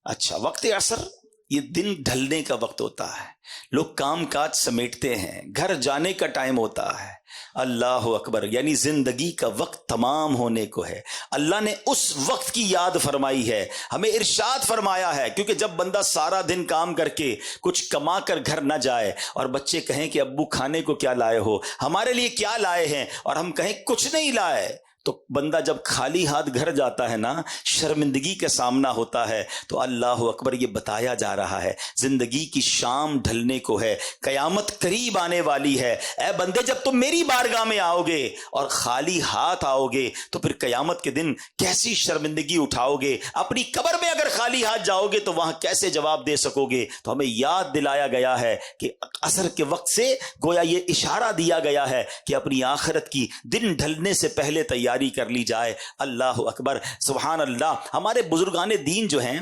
اچھا، وقت عصر یہ دن ڈھلنے کا وقت ہوتا ہے، لوگ کام کاج سمیٹتے ہیں، گھر جانے کا ٹائم ہوتا ہے. اللہ اکبر، یعنی زندگی کا وقت تمام ہونے کو ہے. اللہ نے اس وقت کی یاد فرمائی ہے، ہمیں ارشاد فرمایا ہے. کیونکہ جب بندہ سارا دن کام کر کے کچھ کما کر گھر نہ جائے اور بچے کہیں کہ ابو کھانے کو کیا لائے ہو، ہمارے لیے کیا لائے ہیں، اور ہم کہیں کچھ نہیں لائے، تو بندہ جب خالی ہاتھ گھر جاتا ہے نا، شرمندگی کا سامنا ہوتا ہے. تو اللہ اکبر، یہ بتایا جا رہا ہے زندگی کی شام ڈھلنے کو ہے، قیامت قریب آنے والی ہے. اے بندے، جب تم میری بارگاہ میں آؤ گے اور خالی ہاتھ آؤ گے تو پھر قیامت کے دن کیسی شرمندگی اٹھاؤ گے. اپنی قبر میں اگر خالی ہاتھ جاؤ گے تو وہاں کیسے جواب دے سکو گے. تو ہمیں یاد دلایا گیا ہے کہ عصر کے وقت سے گویا یہ اشارہ دیا گیا ہے کہ اپنی آخرت کی دن ڈھلنے سے پہلے تیاری کر لی جائے. اللہ اکبر، سبحان اللہ. ہمارے بزرگان دین جو ہیں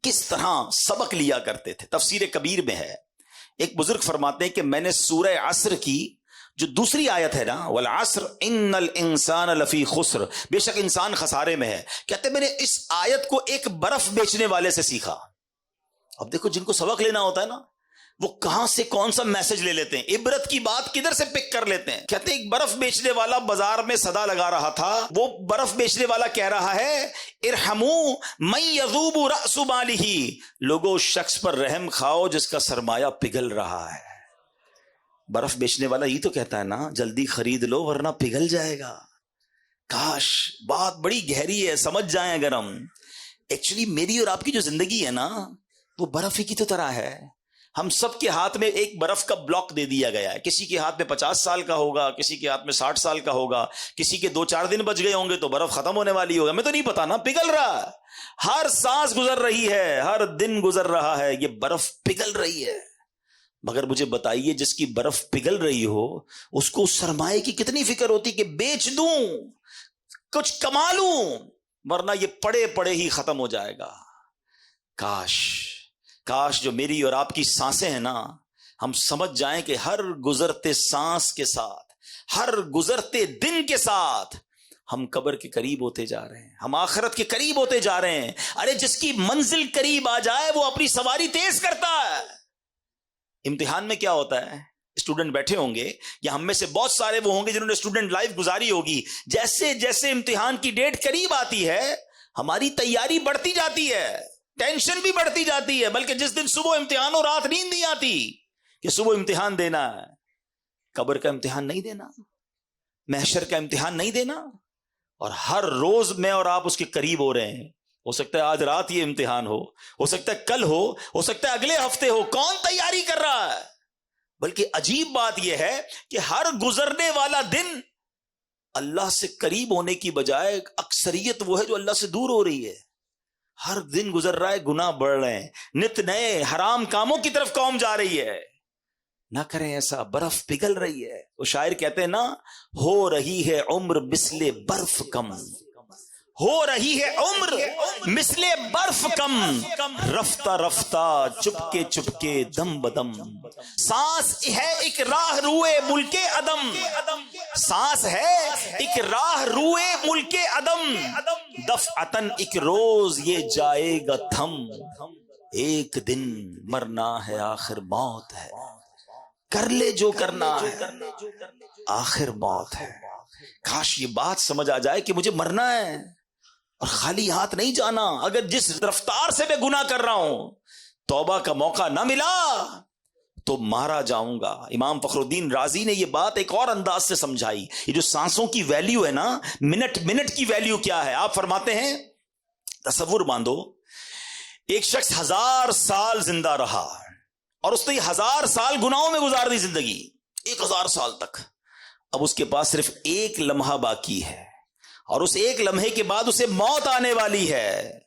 کس طرح سبق لیا کرتے تھے. تفسیر کبیر میں ہے، ایک بزرگ فرماتے ہیں کہ میں نے سورہ عصر کی جو دوسری آیت ہے نا، والعصر ان الانسان لفی خسر، بے شک انسان خسارے میں ہے، کہتے ہیں میں نے اس آیت کو ایک برف بیچنے والے سے سیکھا. اب دیکھو، جن کو سبق لینا ہوتا ہے نا، وہ کہاں سے کون سا میسج لے لیتے ہیں، عبرت کی بات کدھر سے پک کر لیتے ہیں. کہتے ہیں ایک برف بیچنے والا بازار میں صدا لگا رہا تھا. وہ برف بیچنے والا کہہ رہا ہے ارحموا من یذوب رأس مالہ، لوگوں شخص پر رحم کھاؤ جس کا سرمایہ پگھل رہا ہے. برف بیچنے والا یہ تو کہتا ہے نا جلدی خرید لو ورنہ پگھل جائے گا. کاش بات بڑی گہری ہے، سمجھ جائیں اگر ہم. ایکچولی میری اور آپ کی جو زندگی ہے نا، وہ برف ہی کی تو طرح ہے. ہم سب کے ہاتھ میں ایک برف کا بلاک دے دیا گیا ہے. کسی کے ہاتھ میں 50 سال کا ہوگا، کسی کے ہاتھ میں 60 سال کا ہوگا، کسی کے 2-4 دن بچ گئے ہوں گے تو برف ختم ہونے والی ہوگا. میں تو نہیں پتا نا، پگھل رہا ہے. ہر سانس گزر رہی ہے، ہر دن گزر رہا ہے، یہ برف پگھل رہی ہے. مگر مجھے بتائیے، جس کی برف پگھل رہی ہو اس کو سرمایے کی کتنی فکر ہوتی کہ بیچ دوں، کچھ کما لوں، ورنہ یہ پڑے پڑے ہی ختم ہو جائے گا. کاش جو میری اور آپ کی سانسیں ہیں نا، ہم سمجھ جائیں کہ ہر گزرتے سانس کے ساتھ، ہر گزرتے دن کے ساتھ ہم قبر کے قریب ہوتے جا رہے ہیں، ہم آخرت کے قریب ہوتے جا رہے ہیں. ارے جس کی منزل قریب آ جائے وہ اپنی سواری تیز کرتا ہے. امتحان میں کیا ہوتا ہے، اسٹوڈنٹ بیٹھے ہوں گے یا ہم میں سے بہت سارے وہ ہوں گے جنہوں نے اسٹوڈنٹ لائف گزاری ہوگی. جیسے جیسے امتحان کی ڈیٹ قریب آتی ہے ہماری تیاری بڑھتی جاتی ہے، ٹینشن بھی بڑھتی جاتی ہے. بلکہ جس دن صبح امتحان ہو رات نیند نہیں آتی کہ صبح امتحان دینا ہے. قبر کا امتحان نہیں دینا، محشر کا امتحان نہیں دینا، اور ہر روز میں اور آپ اس کے قریب ہو رہے ہیں. ہو سکتا ہے آج رات یہ امتحان ہو سکتا ہے کل ہو سکتا ہے اگلے ہفتے ہو. کون تیاری کر رہا ہے؟ بلکہ عجیب بات یہ ہے کہ ہر گزرنے والا دن اللہ سے قریب ہونے کی بجائے اکثریت وہ ہے جو اللہ سے دور ہو رہی ہے. ہر دن گزر رہا ہے، گناہ بڑھ رہے ہیں، نت نئے حرام کاموں کی طرف قوم جا رہی ہے. نہ کریں ایسا، برف پگھل رہی ہے. وہ شاعر کہتے ہیں نا، ہو رہی ہے عمر مثل برف کم، ہو رہی ہے عمر مثل برف کم، رفتہ رفتہ چپکے چپکے دم بدم، سانس ہے ایک راہ روئے ملک عدم، سانس ہے ایک راہ روئے ملک عدم، دفعتن ایک روز یہ جائے گا تھم، ایک دن مرنا ہے آخر موت ہے، کر لے جو کرنا ہے آخر موت ہے. کاش یہ بات سمجھ آ جائے کہ مجھے مرنا ہے اور خالی ہاتھ نہیں جانا. اگر جس رفتار سے میں گناہ کر رہا ہوں توبہ کا موقع نہ ملا تو مارا جاؤں گا. امام فخر الدین رازی نے یہ بات ایک اور انداز سے سمجھائی. یہ جو سانسوں کی ویلیو ہے نا، منٹ کی ویلیو کیا ہے. آپ فرماتے ہیں تصور باندھو، ایک شخص 1000 سال زندہ رہا اور اس نے 1000 سال گناہوں میں گزار دی زندگی، 1000 سال تک. اب اس کے پاس صرف ایک لمحہ باقی ہے اور اس ایک لمحے کے بعد اسے موت آنے والی ہے.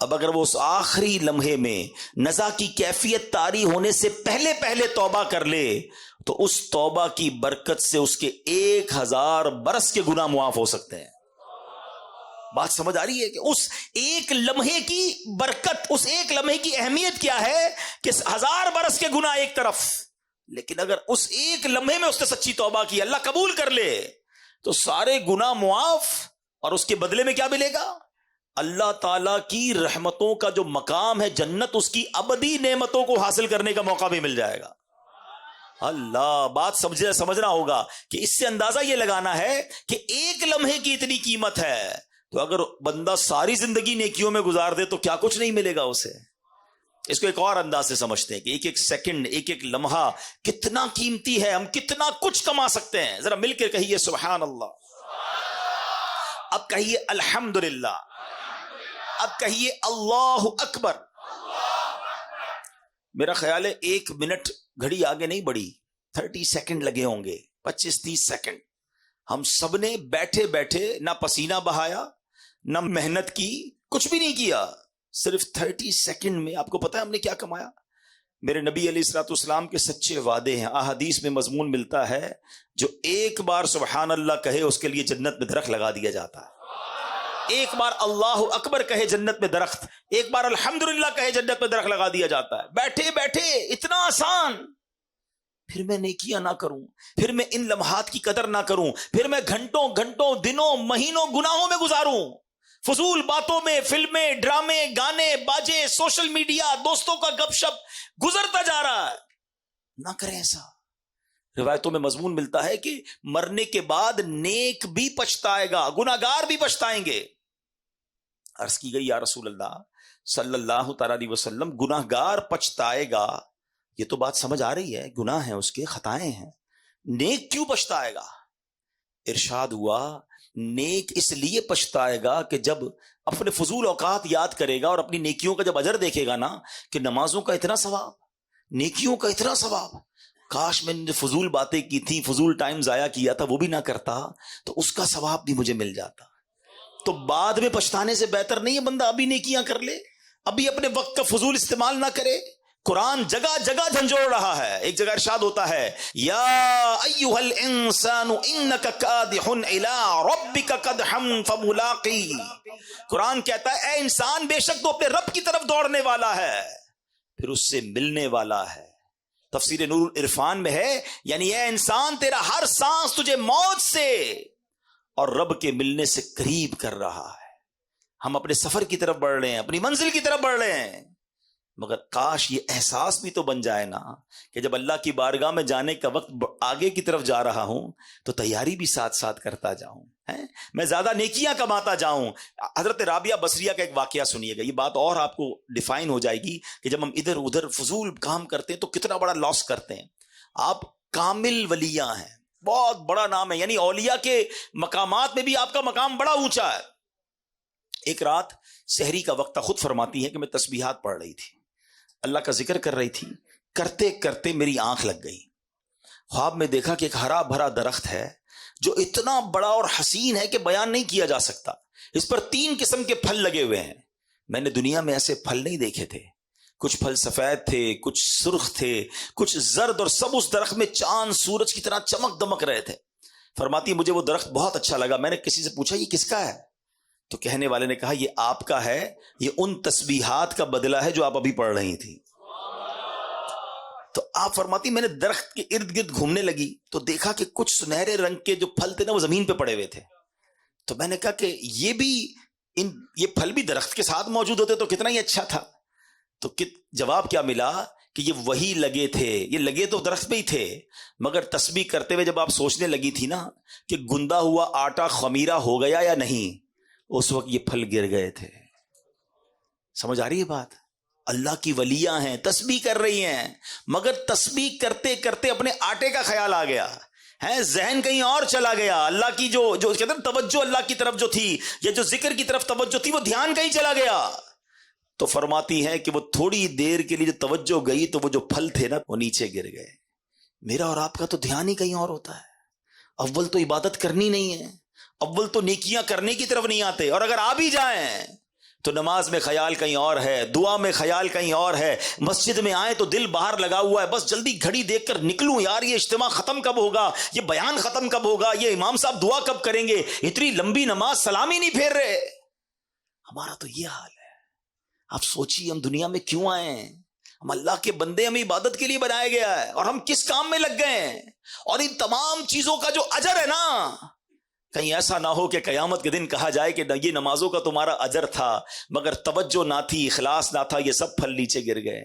اب اگر وہ اس آخری لمحے میں نزا کی کیفیت طاری ہونے سے پہلے توبہ کر لے تو اس توبہ کی برکت سے اس کے 1000 برس کے گناہ معاف ہو سکتے ہیں. بات سمجھ آ رہی ہے کہ اس ایک لمحے کی برکت، اس ایک لمحے کی اہمیت کیا ہے کہ 1000 برس کے گناہ ایک طرف، لیکن اگر اس ایک لمحے میں اس نے سچی توبہ کی, اللہ قبول کر لے, تو سارے گناہ معاف, اور اس کے بدلے میں کیا ملے گا؟ اللہ تعالیٰ کی رحمتوں کا جو مقام ہے جنت, اس کی ابدی نعمتوں کو حاصل کرنے کا موقع بھی مل جائے گا. اللہ, بات سمجھنا ہوگا کہ اس سے اندازہ یہ لگانا ہے کہ ایک لمحے کی اتنی قیمت ہے, تو اگر بندہ ساری زندگی نیکیوں میں گزار دے تو کیا کچھ نہیں ملے گا اسے. اس کو ایک اور انداز سے سمجھتے ہیں کہ ایک ایک سیکنڈ, ایک ایک لمحہ کتنا قیمتی ہے, ہم کتنا کچھ کما سکتے ہیں. ذرا مل کے کہیے سبحان اللہ, اب کہیے الحمدللہ, اب کہیے اللہ اکبر. میرا خیال ہے 1 منٹ گھڑی آگے نہیں بڑھی, 30 سیکنڈ لگے ہوں گے, 25-30 سیکنڈ. ہم سب نے بیٹھے بیٹھے نہ پسینہ بہایا, نہ محنت کی, کچھ بھی نہیں کیا, صرف 30 سیکنڈ میں آپ کو پتا ہے ہم نے کیا کمایا. میرے نبی علیہ الصلوۃ والسلام کے سچے وعدے ہیں, احادیث میں مضمون ملتا ہے, جو ایک بار سبحان اللہ کہے اس کے لیے جنت میں درخت لگا دیا جاتا ہے. ایک بار اللہ اکبر کہے جنت میں درخت, ایک بار الحمدللہ کہے جنت میں درخت لگا دیا جاتا ہے. بیٹھے بیٹھے اتنا آسان, پھر میں نیکیاں نہ کروں, پھر میں ان لمحات کی قدر نہ کروں, پھر میں گھنٹوں گھنٹوں دنوں مہینوں گناہوں میں گزاروں, فضول باتوں میں, فلمیں, ڈرامے, گانے, باجے, سوشل میڈیا, دوستوں کا گپ شپ گزرتا جا رہا ہے. نہ کریں ایسا. روایتوں میں مضمون ملتا ہے کہ مرنے کے بعد نیک بھی پچھتائے گا, گناہگار بھی پچھتائیں گے. عرض کی گئی یا رسول اللہ صلی اللہ تعالی علیہ وسلم, گناہگار پچھتائے گا, یہ تو بات سمجھ آ رہی ہے, گناہ ہیں اس کے, خطائیں ہیں, نیک کیوں پچھتائے گا؟ ارشاد ہوا نیک اس لیے پچھتائے گا کہ جب اپنے فضول اوقات یاد کرے گا اور اپنی نیکیوں کا جب اجر دیکھے گا نا, کہ نمازوں کا اتنا ثواب, نیکیوں کا اتنا ثواب, کاش میں نے فضول باتیں کی تھی, فضول ٹائم ضائع کیا تھا, وہ بھی نہ کرتا تو اس کا ثواب بھی مجھے مل جاتا. تو بعد میں پچھتانے سے بہتر نہیں ہے بندہ ابھی نیکیاں کر لے, ابھی اپنے وقت کا فضول استعمال نہ کرے. قرآن جگہ جگہ جھنجھوڑ رہا ہے. ایک جگہ ارشاد ہوتا ہے یا ایھا الانسان انک کادح الی ربک قدحا فملاقی. قرآن کہتا ہے اے انسان, بے شک تو اپنے رب کی طرف دوڑنے والا ہے, پھر اس سے ملنے والا ہے. تفسیر نور العرفان میں ہے, یعنی اے انسان تیرا ہر سانس تجھے موت سے اور رب کے ملنے سے قریب کر رہا ہے. ہم اپنے سفر کی طرف بڑھ رہے ہیں, اپنی منزل کی طرف بڑھ رہے ہیں, مگر کاش یہ احساس بھی تو بن جائے نا کہ جب اللہ کی بارگاہ میں جانے کا وقت آگے کی طرف جا رہا ہوں تو تیاری بھی ساتھ ساتھ کرتا جاؤں, میں زیادہ نیکیاں کماتا جاؤں. حضرت رابعہ بصریہ کا ایک واقعہ سنیے گا, یہ بات اور آپ کو ڈیفائن ہو جائے گی کہ جب ہم ادھر ادھر فضول کام کرتے ہیں تو کتنا بڑا لاس کرتے ہیں. آپ کامل ولیاں ہیں, بہت بڑا نام ہے, یعنی اولیاء کے مقامات میں بھی آپ کا مقام بڑا اونچا ہے. ایک رات سحری کا وقت, خود فرماتی ہے کہ میں تسبیحات پڑھ رہی تھی, اللہ کا ذکر کر رہی تھی, کرتے کرتے میری آنکھ لگ گئی. خواب میں دیکھا کہ ایک ہرا بھرا درخت ہے جو اتنا بڑا اور حسین ہے کہ بیان نہیں کیا جا سکتا. اس پر 3 قسم کے پھل لگے ہوئے ہیں. میں نے دنیا میں ایسے پھل نہیں دیکھے تھے. کچھ پھل سفید تھے, کچھ سرخ تھے, کچھ زرد, اور سب اس درخت میں چاند سورج کی طرح چمک دمک رہے تھے. فرماتی مجھے وہ درخت بہت اچھا لگا. میں نے کسی سے پوچھا یہ کس کا ہے؟ تو کہنے والے نے کہا یہ آپ کا ہے, یہ ان تسبیحات کا بدلہ ہے جو آپ ابھی پڑھ رہی تھی. تو آپ فرماتی میں نے درخت کے ارد گرد گھومنے لگی تو دیکھا کہ کچھ سنہرے رنگ کے جو پھل تھے نا وہ زمین پہ پڑے ہوئے تھے. تو میں نے کہا کہ یہ پھل بھی درخت کے ساتھ موجود ہوتے تو کتنا ہی اچھا تھا. تو جواب کیا ملا کہ یہ وہی لگے تھے, یہ لگے تو درخت پہ ہی تھے, مگر تسبیح کرتے ہوئے جب آپ سوچنے لگی تھی نا کہ گندا ہوا آٹا خمیرہ ہو گیا یا نہیں, اس وقت یہ پھل گر گئے تھے. سمجھ آ رہی ہے بات؟ اللہ کی ولیاں ہیں, تسبیح کر رہی ہیں, مگر تسبیح کرتے کرتے اپنے آٹے کا خیال آ گیا ہے, ذہن کہیں اور چلا گیا. اللہ کی جو کہتے ہیں توجہ اللہ کی طرف جو تھی, یا جو ذکر کی طرف توجہ تھی, وہ دھیان کہیں چلا گیا. تو فرماتی ہیں کہ وہ تھوڑی دیر کے لیے جو توجہ گئی تو وہ جو پھل تھے نا وہ نیچے گر گئے. میرا اور آپ کا تو دھیان ہی کہیں اور ہوتا ہے. اول تو عبادت کرنی نہیں ہے, اول تو نیکیاں کرنے کی طرف نہیں آتے, اور اگر آ بھی جائیں تو نماز میں خیال کہیں اور ہے, دعا میں خیال کہیں اور ہے, مسجد میں آئے تو دل باہر لگا ہوا ہے, بس جلدی گھڑی دیکھ کر نکلوں یار, یہ اجتماع ختم کب ہوگا, یہ بیان ختم کب ہوگا, یہ امام صاحب دعا کب کریں گے, اتنی لمبی نماز سلام ہی نہیں پھیر رہے. ہمارا تو یہ حال ہے. آپ سوچیے ہم دنیا میں کیوں آئے ہیں؟ ہم اللہ کے بندے، ہمیں عبادت کے لیے بنایا گیا ہے، اور ہم کس کام میں لگ گئے ہیں؟ اور ان تمام چیزوں کا جو اجر ہے نا، کہیں ایسا نہ ہو کہ قیامت کے دن کہا جائے کہ یہ نمازوں کا تمہارا اجر تھا مگر توجہ نہ تھی، اخلاص نہ تھا، یہ سب پھل نیچے گر گئے۔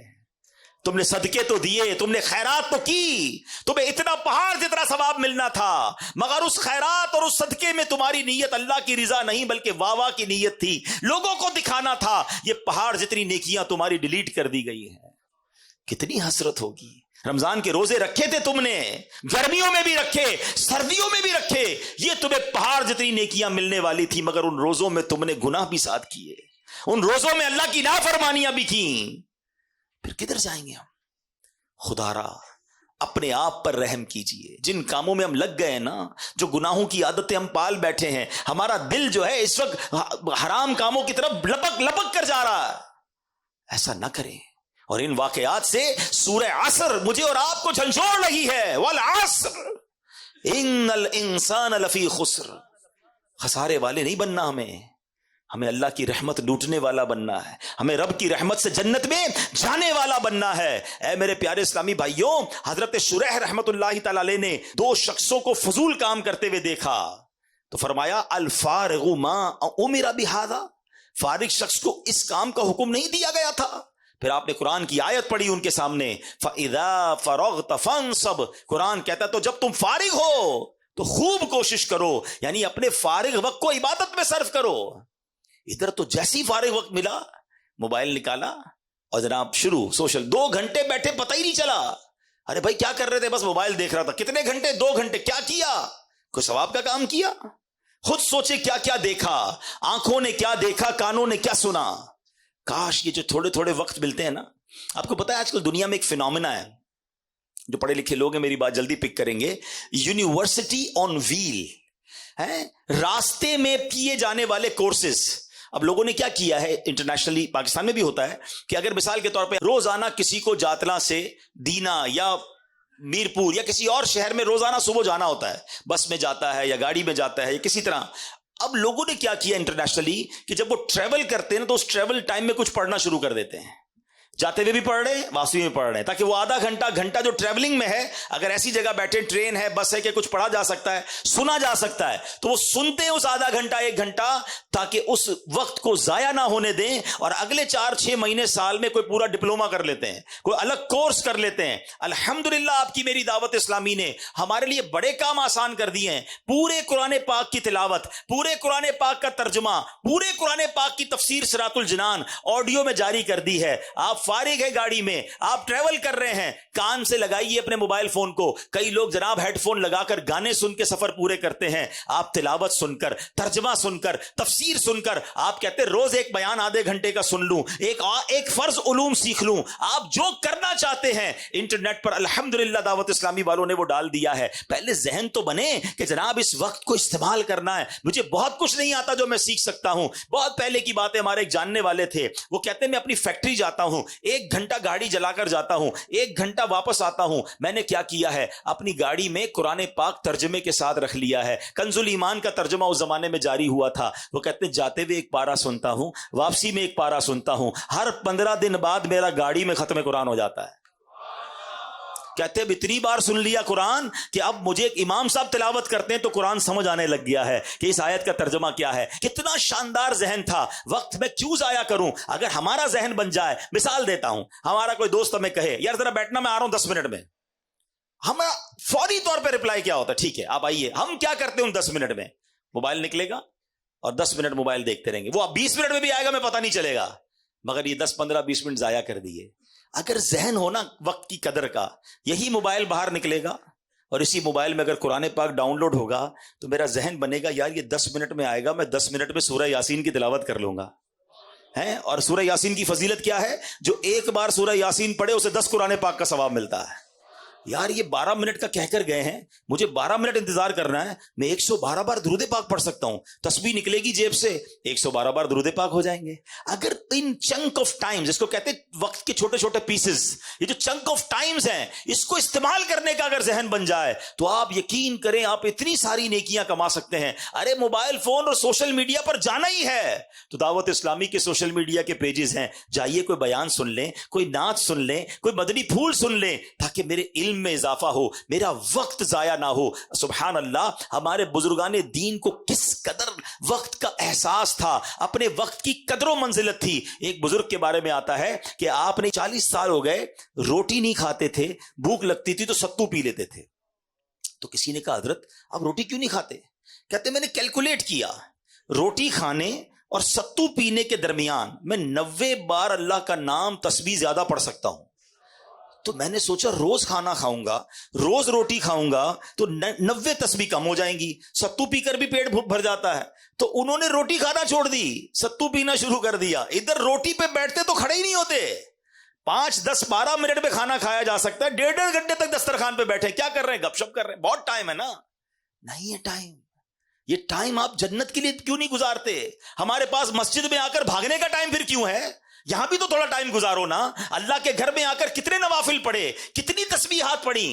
تم نے صدقے تو دیے، تم نے خیرات تو کی، تمہیں اتنا پہاڑ جتنا ثواب ملنا تھا، مگر اس خیرات اور اس صدقے میں تمہاری نیت اللہ کی رضا نہیں بلکہ واہ کی نیت تھی، لوگوں کو دکھانا تھا۔ یہ پہاڑ جتنی نیکیاں تمہاری ڈیلیٹ کر دی گئی ہیں۔ کتنی حسرت ہوگی۔ رمضان کے روزے رکھے تھے تم نے، گرمیوں میں بھی رکھے، سردیوں میں بھی رکھے، یہ تمہیں پہاڑ جتنی نیکیاں ملنے والی تھی، مگر ان روزوں میں تم نے گناہ بھی ساتھ کیے، ان روزوں میں اللہ کی نافرمانیاں بھی کی۔ پھر کدھر جائیں گے ہم؟ خدا را اپنے آپ پر رحم کیجئے۔ جن کاموں میں ہم لگ گئے نا، جو گناہوں کی عادتیں ہم پال بیٹھے ہیں، ہمارا دل جو ہے اس وقت حرام کاموں کی طرف لپک کر جا رہا ہے، ایسا نہ کریں۔ اور ان واقعات سے سورہ عصر مجھے اور آپ کو جھنجھوڑ رہی ہے، والعصر ان الانسان لفی خسر۔ خسارے والے نہیں بننا، ہمیں اللہ کی رحمت لوٹنے والا بننا ہے، ہمیں رب کی رحمت سے جنت میں جانے والا بننا ہے۔ اے میرے پیارے اسلامی بھائیوں، حضرت شریح رحمت اللہ تعالی علیہ نے دو شخصوں کو فضول کام کرتے ہوئے دیکھا تو فرمایا الفارغ ما امر بہذا، فارغ شخص کو اس کام کا حکم نہیں دیا گیا تھا۔ پھر آپ نے قرآن کی آیت پڑھی ان کے سامنے، فَإِذَا فَرَغْتَ فَانْصَبْ، قرآن کہتا ہے تو جب تم فارغ ہو تو خوب کوشش کرو، یعنی اپنے فارغ وقت کو عبادت میں صرف کرو۔ ادھر تو جیسی فارغ وقت ملا موبائل نکالا اور جناب شروع سوشل، 2 گھنٹے بیٹھے پتہ ہی نہیں چلا۔ ارے بھائی کیا کر رہے تھے؟ بس موبائل دیکھ رہا تھا۔ کتنے گھنٹے؟ 2 گھنٹے۔ کیا کیا؟ کوئی ثواب کا کام کیا؟ خود سوچے کیا کیا دیکھا، آنکھوں نے کیا دیکھا، کانوں نے کیا سنا۔ کاش یہ جو تھوڑے تھوڑے وقت ملتے ہیں نا۔ آپ کو پتا ہے آج کل دنیا میں ایک فینومینا ہے، جو پڑھے لکھے لوگ ہیں میری بات جلدی پک کریں گے، یونیورسٹی آن ویل ہے، راستے میں کیے جانے والے کورسز۔ اب لوگوں نے کیا کیا ہے انٹرنیشنلی، پاکستان میں بھی ہوتا ہے کہ اگر مثال کے طور پہ روزانہ کسی کو جاتلا سے دینا یا میرپور یا کسی اور شہر میں روزانہ صبح جانا ہوتا ہے، بس میں جاتا ہے یا گاڑی میں جاتا ہے یا کسی طرح۔ اب لوگوں نے کیا کیا انٹرنیشنلی کہ جب وہ ٹریول کرتے ہیں نا تو اس ٹریول ٹائم میں کچھ پڑھنا شروع کر دیتے ہیں، جاتے ہوئے بھی پڑھ رہے ہیں، واپسی میں پڑھ رہے ہیں، تاکہ وہ آدھا گھنٹہ جو ٹریولنگ میں ہے، اگر ایسی جگہ بیٹھے، ٹرین ہے، بس ہے، کہ کچھ پڑھا جا سکتا ہے، سنا جا سکتا ہے، تو وہ سنتے ہیں اس آدھا گھنٹہ 1 گھنٹہ، تاکہ اس وقت کو ضائع نہ ہونے دیں، اور اگلے 4-6 مہینے سال میں کوئی پورا ڈپلوما کر لیتے ہیں، کوئی الگ کورس کر لیتے ہیں۔ الحمدللہ آپ کی میری دعوت اسلامی نے ہمارے لیے بڑے کام آسان کر دیے ہیں۔ پورے قرآن پاک کی تلاوت، پورے قرآن پاک کا ترجمہ، پورے قرآن پاک کی تفسیر صراط الجنان آڈیو میں جاری کر دی ہے۔ آپ فارغ ہے گاڑی میں، آپ ٹریول کر رہے ہیں، کان سے لگائیے اپنے موبائل فون کو۔ کئی لوگ جناب ہیڈ فون لگا کر گانے سن کے سفر پورے کرتے ہیں، آپ تلاوت سن کر، ترجمہ سن کر، تفسیر سن کر، آپ کہتے ہیں روز ایک بیان آدھے گھنٹے کا سن لوں، ایک فرض علوم سیکھ لوں۔ آپ جو کرنا چاہتے ہیں انٹرنیٹ پر الحمدللہ دعوت اسلامی والوں نے وہ ڈال دیا ہے۔ پہلے ذہن تو بنے کہ جناب اس وقت کو استعمال کرنا ہے، مجھے بہت کچھ نہیں آتا جو میں سیکھ سکتا ہوں۔ بہت پہلے کی بات ہے، ہمارے ایک جاننے والے تھے، وہ کہتے ہیں میں اپنی فیکٹری جاتا ہوں، 1 گھنٹہ گاڑی جلا کر جاتا ہوں، 1 گھنٹہ واپس آتا ہوں۔ میں نے کیا کیا ہے، اپنی گاڑی میں قرآن پاک ترجمے کے ساتھ رکھ لیا ہے۔ کنز الایمان کا ترجمہ اس زمانے میں جاری ہوا تھا۔ وہ کہتے ہیں جاتے ہوئے 1 پارہ سنتا ہوں، واپسی میں 1 پارہ سنتا ہوں، ہر 15 دن بعد میرا گاڑی میں ختم قرآن ہو جاتا ہے۔ کہتے ہیں اتنی بار سن لیا قرآن کہ اب مجھے ایک امام صاحب تلاوت کرتے ہیں تو قرآن سمجھ آنے لگ گیا ہے کہ اس آیت کا ترجمہ کیا ہے۔ کتنا شاندار ذہن تھا، وقت میں کیوں ضائع کروں؟ اگر ہمارا ذہن بن جائے، مثال دیتا ہوں، ہمارا کوئی دوست ہمیں کہے یار ذرا بیٹھنا، میں آ رہا ہوں 10 منٹ میں، ہمارا فوری طور پہ رپلائی کیا ہوتا ہے؟ ٹھیک ہے آپ آئیے۔ ہم کیا کرتے ہیں ان 10 منٹ میں؟ موبائل نکلے گا اور 10 منٹ موبائل دیکھتے رہیں گے، وہ اب 20 منٹ میں بھی آئے گا میں پتہ نہیں چلے گا، مگر یہ 10, 15, 20 منٹ ضائع کر دیے۔ اگر ذہن ہونا وقت کی قدر کا، یہی موبائل باہر نکلے گا اور اسی موبائل میں اگر قرآن پاک ڈاؤن لوڈ ہوگا تو میرا ذہن بنے گا یار یہ 10 منٹ میں آئے گا، میں 10 منٹ میں سورہ یاسین کی تلاوت کر لوں گا ہے۔ اور سورہ یاسین کی فضیلت کیا ہے؟ جو 1 بار سورہ یاسین پڑھے اسے 10 قرآن پاک کا ثواب ملتا ہے۔ یار یہ 12 منٹ کا کہہ کر گئے ہیں, مجھے 12 منٹ انتظار کرنا ہے, میں 112 بار درود پاک پڑھ سکتا ہوں, تسبیح نکلے گی جیب سے, 112 بار درود پاک ہو جائیں گے. اگر ان چنک آف ٹائم, جس کو کہتے ہیں وقت کے چھوٹے چھوٹے پیسز, یہ جو چنک آف ٹائمز ہیں, اس کو استعمال کرنے کا اگر ذہن بن جائے تو آپ یقین کریں آپ اتنی ساری نیکیاں کما سکتے ہیں. ارے موبائل فون اور سوشل میڈیا پر جانا ہی ہے تو دعوت اسلامی کے سوشل میڈیا کے پیجز ہیں, جائیے کوئی بیان سن لیں, کوئی نعت سن لیں, کوئی مدنی پھول سن لیں, تاکہ میرے علم میں اضافہ ہو, میرا وقت ضائع نہ ہو. سبحان اللہ, ہمارے بزرگان دین کو کس قدر وقت کا احساس تھا, اپنے وقت کی قدر و منزلت تھی. ایک بزرگ کے بارے میں آتا ہے کہ آپ نے 40 سال ہو گئے روٹی نہیں کھاتے تھے, بھوک لگتی تھی تو ستو پی لیتے تھے. تو کسی نے کہا حضرت آپ روٹی کیوں نہیں کھاتے؟ کہتے میں نے کیلکولیٹ کیا, روٹی کھانے اور ستو پینے کے درمیان میں 90 بار اللہ کا نام تسبیح زیادہ پڑھ سکتا ہوں. تو میں نے سوچا روز کھانا کھاؤں گا, روز روٹی کھاؤں گا تو 90 تسبیح کم ہو جائیں گی, ستو پی کر بھی پیٹ بھر جاتا ہے. تو انہوں نے روٹی کھانا چھوڑ دی, ستو پینا شروع کر دیا. ادھر روٹی پہ بیٹھتے تو کھڑے ہی نہیں ہوتے, 5, 10, 12 منٹ میں کھانا کھایا جا سکتا ہے, 1.5 گھنٹے تک دسترخوان پہ بیٹھے کیا کر رہے ہیں, گپ شپ کر رہے ہیں. بہت ٹائم ہے نا, نہیں ہے ٹائم. یہ ٹائم آپ جنت کے لیے کیوں نہیں گزارتے؟ ہمارے پاس مسجد میں آ کر بھاگنے کا ٹائم پھر کیوں ہے؟ یہاں بھی تو تھوڑا ٹائم گزارو نا. اللہ کے گھر میں آ کر کتنے نوافل پڑھے, کتنی تسبیحات پڑھی,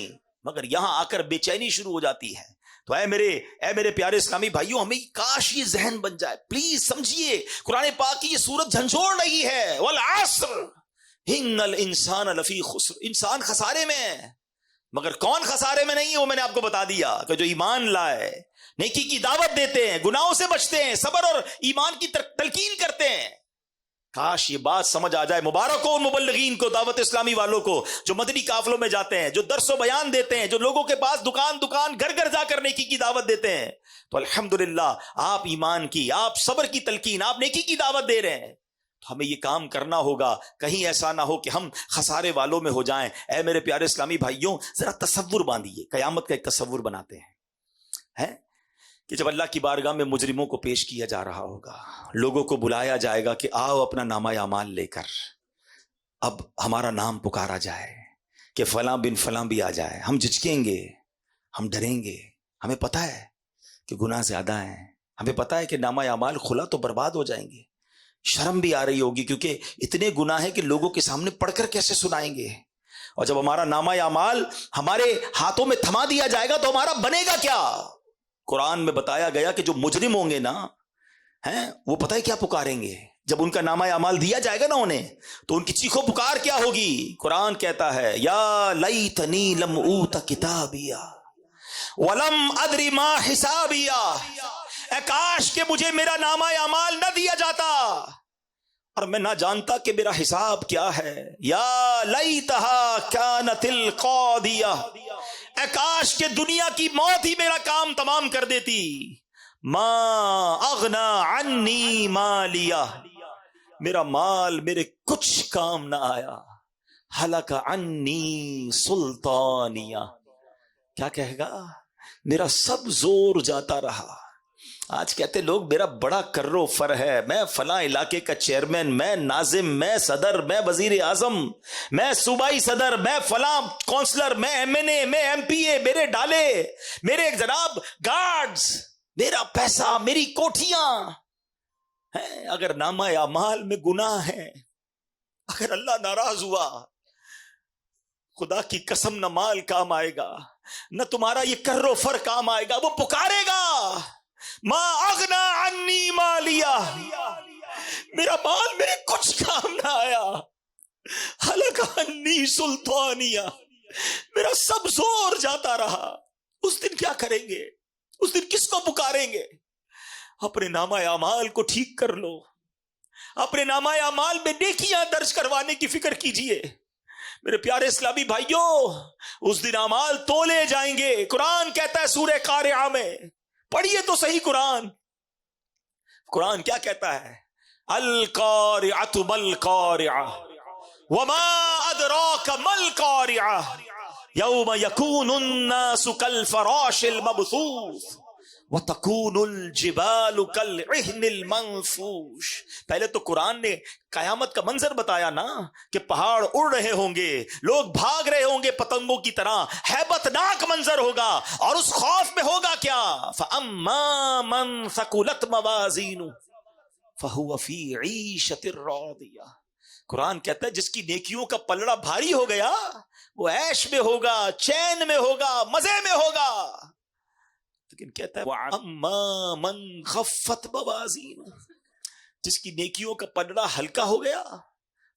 مگر یہاں آ کر بے چینی شروع ہو جاتی ہے. تو اے میرے پیارے اسلامی بھائیوں, ہمیں کاش یہ ذہن بن جائے. پلیز سمجھیے, قرآن پاک کی یہ سورت جھنجھوڑ رہی ہے, والعصر ان الانسان لفی خسر, انسان خسارے میں ہے. مگر کون خسارے میں نہیں ہے وہ میں نے آپ کو بتا دیا, کہ جو ایمان لائے, نیکی کی دعوت دیتے ہیں, گناہوں سے بچتے ہیں, صبر اور ایمان کی تلقین کرتے ہیں. کاش یہ بات سمجھ آ جائے. مبارک ہو ان مبلغین کو, دعوت اسلامی والوں کو, جو مدنی قافلوں میں جاتے ہیں, جو درس و بیان دیتے ہیں, جو لوگوں کے پاس دکان گھر گھر جا کر نیکی کی دعوت دیتے ہیں. تو الحمدللہ آپ ایمان کی, آپ صبر کی تلقین, آپ نیکی کی دعوت دے رہے ہیں. تو ہمیں یہ کام کرنا ہوگا, کہیں ایسا نہ ہو کہ ہم خسارے والوں میں ہو جائیں. اے میرے پیارے اسلامی بھائیوں, ذرا تصور باندھیے, قیامت کا ایک تصور بناتے ہیں کہ جب اللہ کی بارگاہ میں مجرموں کو پیش کیا جا رہا ہوگا, لوگوں کو بلایا جائے گا کہ آؤ اپنا نامہ اعمال لے کر, اب ہمارا نام پکارا جائے کہ فلاں بن فلاں بھی آ جائے. ہم جھجکیں گے, ہم ڈریں گے, ہمیں پتہ ہے کہ گناہ زیادہ ہیں, ہمیں پتہ ہے کہ نامہ اعمال کھلا تو برباد ہو جائیں گے. شرم بھی آ رہی ہوگی کیونکہ اتنے گناہ ہیں کہ لوگوں کے سامنے پڑھ کر کیسے سنائیں گے. اور جب ہمارا نامہ اعمال ہمارے ہاتھوں میں تھما دیا جائے گا تو ہمارا بنے گا کیا؟ قرآن میں بتایا گیا کہ جو مجرم ہوں گے نا, وہ پتہ ہے کیا پکاریں گے جب ان کا نامہ اعمال دیا جائے گا نا انہیں, تو ان کی چیخو پکار کیا ہوگی؟ قرآن کہتا ہے یا لیتنی لم اوت کتابیا ولم ادری ما حسابیا, اے کاش کہ مجھے میرا نامہ اعمال نہ دیا جاتا اور میں نہ جانتا کہ میرا حساب کیا ہے. یا لیتہا کانت القاضیہ, اے کاش کہ دنیا کی موت ہی میرا کام تمام کر دیتی. ما اغنا عنی مالیہ, میرا مال میرے کچھ کام نہ آیا. ہلک عنی سلطانیہ, کیا کہے گا؟ میرا سب زور جاتا رہا. آج کہتے لوگ میرا بڑا کرو فر ہے, میں فلاں علاقے کا چیئرمین, میں ناظم, میں صدر, میں وزیر اعظم, میں صوبائی صدر, میں فلاں کونسلر, میں ایم این اے, میں ایم پی اے, میرے ڈالے, میرے جناب گارڈز, میرا پیسہ, میری کوٹھیاں ہیں. اگر نامہ اعمال میں گناہ ہے, اگر اللہ ناراض ہوا, خدا کی قسم نہ مال کام آئے گا, نہ تمہارا یہ کرو فر کام آئے گا. وہ پکارے گا ما اغنا عنی مالیہ, میرا مال میرے کچھ کام نہ آیا. ہلک عنی سلطانیہ, میرا سب زور جاتا رہا. اس دن کیا کریں گے؟ اس دن کس کو پکاریں گے؟ اپنے نامہ اعمال کو ٹھیک کر لو, اپنے نامہ اعمال میں نیکیاں درج کروانے کی فکر کیجئے. میرے پیارے اسلامی بھائیوں, اس دن اعمال تولے جائیں گے. قرآن کہتا ہے سورہ قارعہ میں, پڑھیے تو صحیح قرآن کیا کہتا ہے؟ القارعۃ مالقارعہ وما ادراک مالقارعہ یوم یکون الناس کالفراش المبثوث وَتَكُونُ الْجِبَالُ كَالْعِهْنِ الْمَنفُوشِ. پہلے تو قرآن نے قیامت کا منظر بتایا نا کہ پہاڑ اڑ رہے ہوں گے، لوگ بھاگ رہے ہوں گے پتنگوں کی طرح، ہیبت ناک منظر ہوگا، اور اس خوف میں ہوگا کیا؟ فَأَمَّا مَنْ ثَقُلَتْ مَوَازِينُهُ فَهُوَ فِي عِيشَةٍ رَاضِيَةٍ. قرآن کہتا ہے جس کی نیکیوں کا پلڑا بھاری ہو گیا وہ عیش میں ہوگا، چین میں ہوگا، مزے میں ہوگا. لیکن کہتا ہے وَأَمَّا مَنْ خَفَّتْ مَوَازِينُهُ، جس کی نیکیوں کا پلڑا ہلکا ہو گیا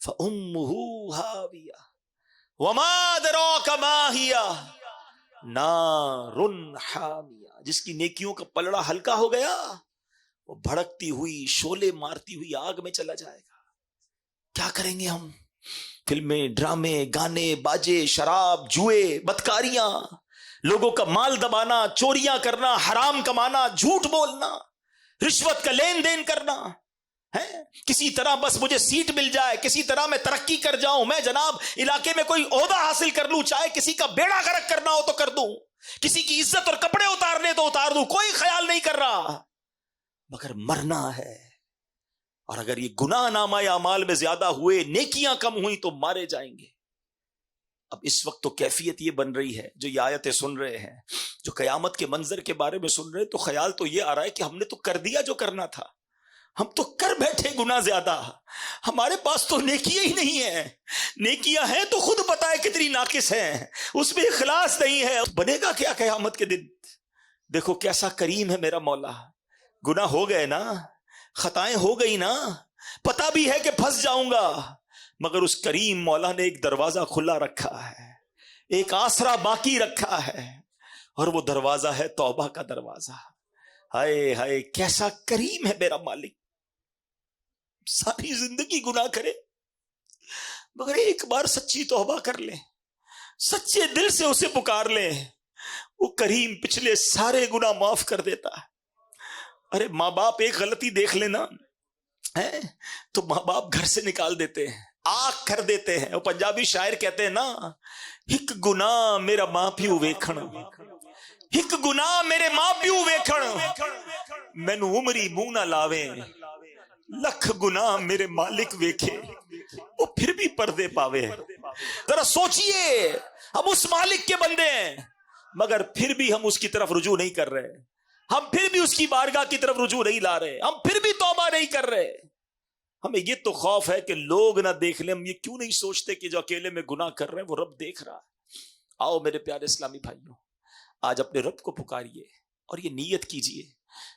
فَأُمُّهُ هَاوِيَةٌ وَمَا أَدْرَاكَ مَا هِيَهْ نَارٌ حَامِيَةٌ. جس کی نیکیوں کا پلڑا ہلکا ہو گیا وہ بھڑکتی ہوئی، شعلے مارتی ہوئی آگ میں چلا جائے گا. کیا کریں گے ہم؟ فلمیں، ڈرامے، گانے، باجے، شراب، جوئے، بدکاریاں، لوگوں کا مال دبانا، چوریاں کرنا، حرام کمانا، جھوٹ بولنا، رشوت کا لین دین کرنا ہے. کسی طرح بس مجھے سیٹ مل جائے، کسی طرح میں ترقی کر جاؤں، میں جناب علاقے میں کوئی عہدہ حاصل کر لوں، چاہے کسی کا بیڑا غرق کرنا ہو تو کر دوں، کسی کی عزت اور کپڑے اتارنے تو اتار دوں، کوئی خیال نہیں کر رہا، مگر مرنا ہے. اور اگر یہ گناہ نامہ اعمال میں زیادہ ہوئے، نیکیاں کم ہوئی تو مارے جائیں گے. اب اس وقت تو کیفیت یہ بن رہی ہے، جو یہ آیتیں سن رہے ہیں، جو قیامت کے منظر کے بارے میں سن رہے ہیں، تو خیال تو یہ آ رہا ہے کہ ہم نے تو کر دیا جو کرنا تھا، ہم تو کر بیٹھے گناہ زیادہ، ہمارے پاس تو نیکیاں ہی نہیں ہیں. نیکیاں ہیں تو خود پتہ ہے کتنی ناقص ہیں، اس میں اخلاص نہیں ہے. بنے گا کیا قیامت کے دن؟ دیکھو کیسا کریم ہے میرا مولا. گناہ ہو گئے نا، خطائیں ہو گئی نا، پتہ بھی ہے کہ پھنس جاؤں گا، مگر اس کریم مولا نے ایک دروازہ کھلا رکھا ہے، ایک آسرا باقی رکھا ہے، اور وہ دروازہ ہے توبہ کا دروازہ. ہائے ہائے کیسا کریم ہے میرا مالک. ساری زندگی گناہ کرے مگر ایک بار سچی توبہ کر لیں، سچے دل سے اسے پکار لیں، وہ کریم پچھلے سارے گناہ معاف کر دیتا ہے. ارے ماں باپ ایک غلطی دیکھ لینا ہے تو ماں باپ گھر سے نکال دیتے ہیں، آگ کر دیتے ہیں. وہ پنجابی شاعر کہتے ہیں نا، ایک گناہ میرا ماں پیو ویکھن، ایک گناہ میرے ماں پیو ویکھن، مینوں عمری منہ نہ لاویں، لکھ گناہ میرے مالک ویکھے وہ پھر بھی پردے پاوے. ذرا سوچئے، ہم اس مالک کے بندے ہیں مگر پھر بھی ہم اس کی طرف رجوع نہیں کر رہے، ہم پھر بھی اس کی بارگاہ کی طرف رجوع نہیں لا رہے، ہم پھر بھی توبہ نہیں کر رہے. ہمیں یہ تو خوف ہے کہ لوگ نہ دیکھ لیں. ہم یہ کیوں نہیں سوچتے کہ جو اکیلے میں گناہ کر رہے ہیں وہ رب دیکھ رہا ہے؟ آؤ میرے پیارے اسلامی بھائیوں، آج اپنے رب کو پکاریے اور یہ نیت کیجئے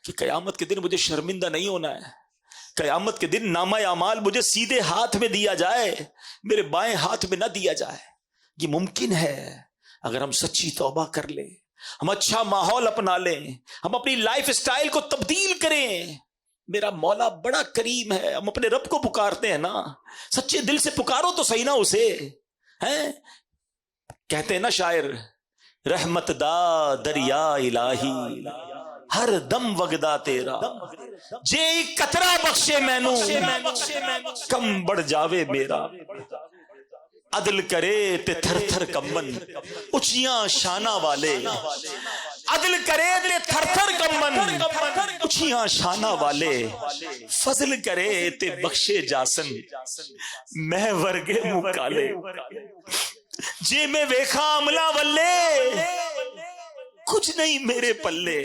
کہ قیامت کے دن مجھے شرمندہ نہیں ہونا ہے. قیامت کے دن نامہ اعمال مجھے سیدھے ہاتھ میں دیا جائے، میرے بائیں ہاتھ میں نہ دیا جائے. یہ ممکن ہے اگر ہم سچی توبہ کر لیں، ہم اچھا ماحول اپنا لیں، ہم اپنی لائف سٹائل کو تبدیل کریں. میرا مولا بڑا کریم ہے. ہم اپنے رب کو پکارتے ہیں نا، سچے دل سے پکارو تو صحیح نا اسے. ہیں کہتے ہیں نا شاعر، رحمت دا دریا الہی ہر دم وگدا تیرا، جے ایک قطرہ بخشے مینوں کم بڑھ جاوے میرا. عدل کرے تے تھر تھر کمبن اچیاں شانہ والے، عدل کرے تے تھر تھر کمبن اچیاں شانہ والے، فضل کرے تے بخشے جاسن میں ورگے مکالے. جے میں ویکھا عملہ ولے کچھ نہیں میرے پلے،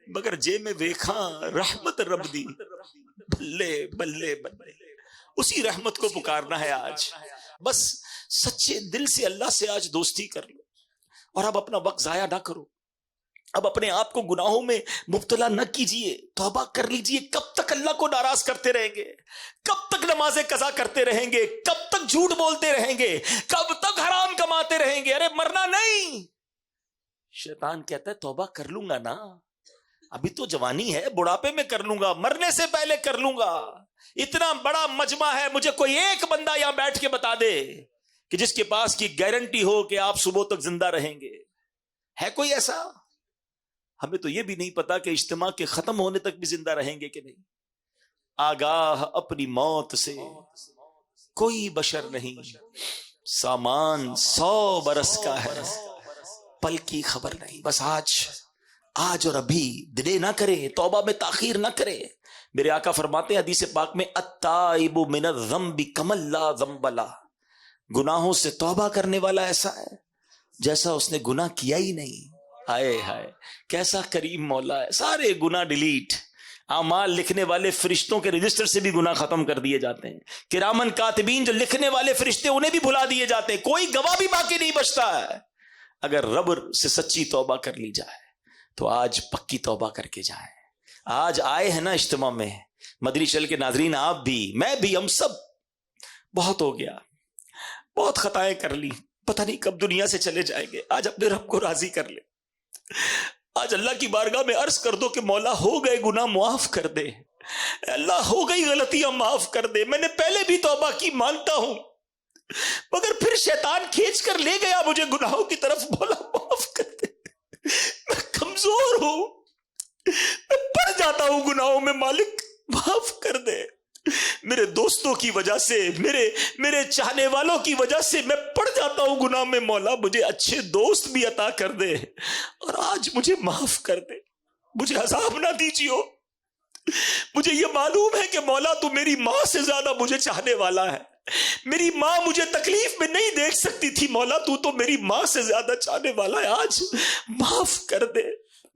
مگر جے میں ویکھا رحمت رب دی بلے بلے بلے. اسی رحمت کو پکارنا ہے آج. بس سچے دل سے اللہ سے آج دوستی کر لو، اور اب اپنا وقت ضائع نہ کرو. اب اپنے آپ کو گناہوں میں مبتلا نہ کیجئے، توبہ کر لیجئے. کب تک اللہ کو ناراض کرتے رہیں گے؟ کب تک نمازیں قضا کرتے رہیں گے؟ کب تک جھوٹ بولتے رہیں گے؟ کب تک حرام کماتے رہیں گے؟ ارے مرنا نہیں. شیطان کہتا ہے توبہ کر لوں گا نا، ابھی تو جوانی ہے، بڑھاپے میں کر لوں گا، مرنے سے پہلے کر لوں گا. اتنا بڑا مجمع ہے، مجھے کوئی ایک بندہ یہاں بیٹھ کے بتا دے کہ جس کے پاس کی گارنٹی ہو کہ آپ صبح تک زندہ رہیں گے. ہے کوئی ایسا؟ ہمیں تو یہ بھی نہیں پتا کہ اجتماع کے ختم ہونے تک بھی زندہ رہیں گے کہ نہیں. آگاہ اپنی موت سے کوئی بشر نہیں، سامان 100 برس کا ہے، پل کی خبر نہیں. بس آج آج اور ابھی ڈیلے نہ کرے, توبہ میں تاخیر نہ کرے. میرے آقا فرماتے ہیں حدیث پاک میں التائب من الذنب کمن لا ذنب لہ, گناہوں سے توبہ کرنے والا ایسا ہے جیسا اس نے گناہ کیا ہی نہیں. ہائے ہائے کیسا کریم مولا ہے, سارے گناہ ڈیلیٹ. اعمال لکھنے والے فرشتوں کے رجسٹر سے بھی گناہ ختم کر دیے جاتے ہیں. کرامن کاتبین جو لکھنے والے فرشتے انہیں بھی بھلا دیے جاتے ہیں, کوئی گواہ بھی باقی نہیں بچتا ہے. اگر رب سے سچی توبہ کر لی جائے تو آج پکی توبہ کر کے جائیں. آج آئے ہیں نا اجتماع میں, مدنی چینل کے ناظرین آپ بھی, میں بھی, ہم سب, بہت ہو گیا, بہت خطائیں کر لی, پتہ نہیں کب دنیا سے چلے جائیں گے. آج اپنے رب کو راضی کر لے. آج اللہ کی بارگاہ میں عرض کر دو کہ مولا ہو گئے گناہ معاف کر دے, اللہ ہو گئی غلطیاں معاف کر دے. میں نے پہلے بھی توبہ کی, مانتا ہوں, مگر پھر شیطان کھینچ کر لے گیا مجھے گناہوں کی طرف. مولا معاف کر دے, میں کمزور ہوں, میں پڑ جاتا ہوں گناہوں میں, مالک معاف کر دے. میرے دوستوں کی وجہ سے, میرے چاہنے والوں کی وجہ سے میں پڑ جاتا ہوں گناہ میں. مولا مجھے اچھے دوست بھی عطا کر دے, اور آج مجھے معاف کر دے, مجھے عذاب نہ دیجیو. مجھے یہ معلوم ہے کہ مولا تو میری ماں سے زیادہ مجھے چاہنے والا ہے. میری ماں مجھے تکلیف میں نہیں دیکھ سکتی تھی, مولا تو میری ماں سے زیادہ چاہنے والا ہے. آج معاف کر دے.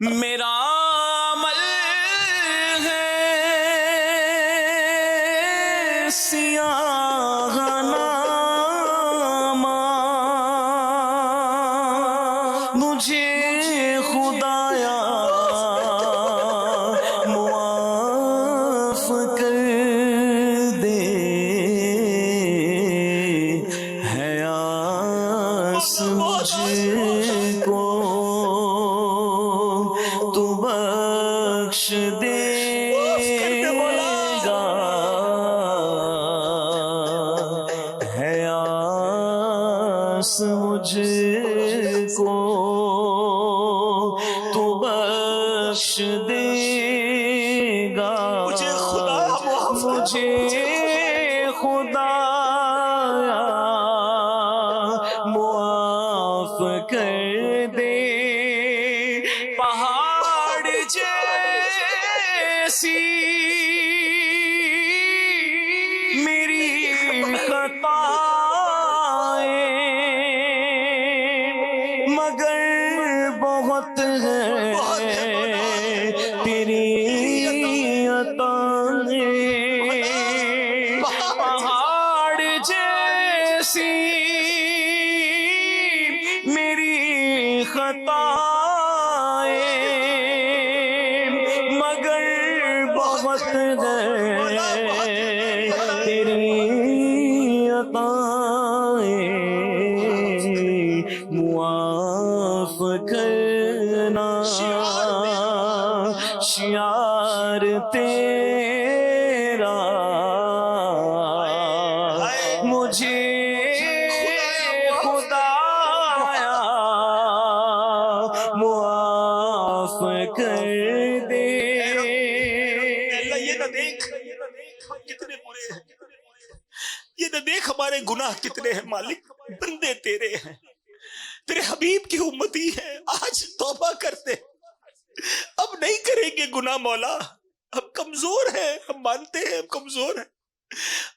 میرا عمل ہے سیاہ نامہ, مجھے خدایا معاف کر دے. ہے آس مجھ کو تو بخش دے گا, ہے آس مجھ کو تو بخش دے گا. مجھے خدایا معاف کر دے, مجھے خدایا معاف کر دے. پہاڑ جیسی میری خطائیں مگر بہت ہے تیری عطائیں. پہاڑ جیسی میری خطائیں مگر بہت ہے تیری عطائیں. معاف کرنا شعار تیرا, مجھے خدایا معاف کر دے. اللہ یہ نہ دیکھ کتنے برے ہیں, یہ نہ دیکھ ہمارے گناہ کتنے ہیں. مالک بندے تیرے ہیں, تیرے حبیب کی امتی ہے. آج توبہ کرتے, اب نہیں کریں گے گناہ. مولا ہم کمزور ہیں, ہم مانتے ہیں ہم کمزور ہیں.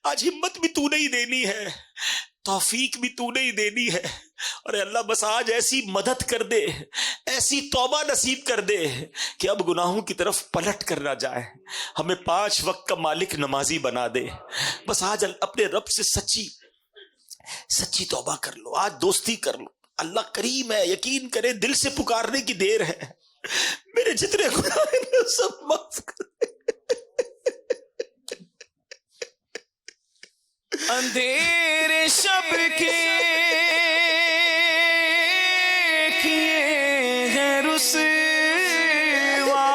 آج ہمت بھی تو نہیں دینی ہے, توفیق بھی تو نہیں دینی ہے. اور اللہ بس آج ایسی مدد کر دے, ایسی توبہ نصیب کر دے کہ اب گناہوں کی طرف پلٹ کر نہ جائے. ہمیں 5 وقت کا مالک نمازی بنا دے. بس آج اپنے رب سے سچی توبہ کر لو, آج دوستی کر لو. اللہ کریم ہے, یقین کرے, دل سے پکارنے کی دیر ہے. میرے جتنے گناہ ہیں سب معاف کر دے. اندھیرے شب کے کیے ہیں رسوا,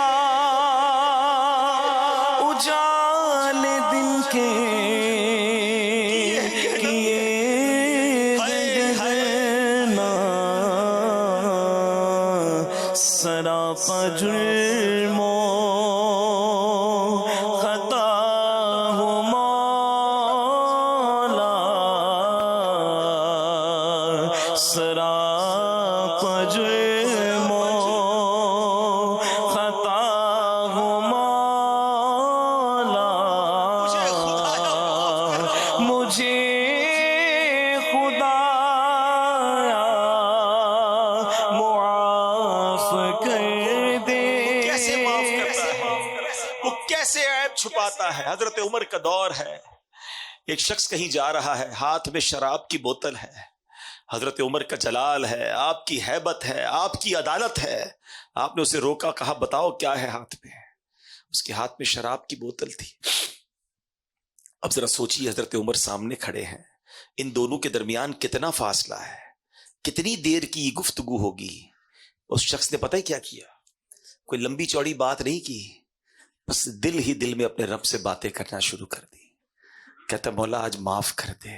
اجال دن کے کیے ہیں نا, سراپا جرموں خطا ہو مولا, سراپا جرموں وہ کیسے عیب چھپاتا ہے. حضرت عمر کا دور ہے, ایک شخص کہیں جا رہا ہے, ہاتھ میں شراب کی بوتل ہے. حضرت عمر کا جلال ہے, آپ کی ہیبت ہے, آپ کی عدالت ہے. آپ نے اسے روکا, کہا بتاؤ کیا ہے ہاتھ میں. اس کے ہاتھ میں شراب کی بوتل تھی. اب ذرا سوچیے, حضرت عمر سامنے کھڑے ہیں, ان دونوں کے درمیان کتنا فاصلہ ہے, کتنی دیر کی یہ گفتگو ہوگی. اس شخص نے پتہ ہے کیا کیا, کوئی لمبی چوڑی بات نہیں کی, بس دل ہی دل میں اپنے رب سے باتیں کرنا شروع کر دی. کہتا مولا آج معاف کر دے,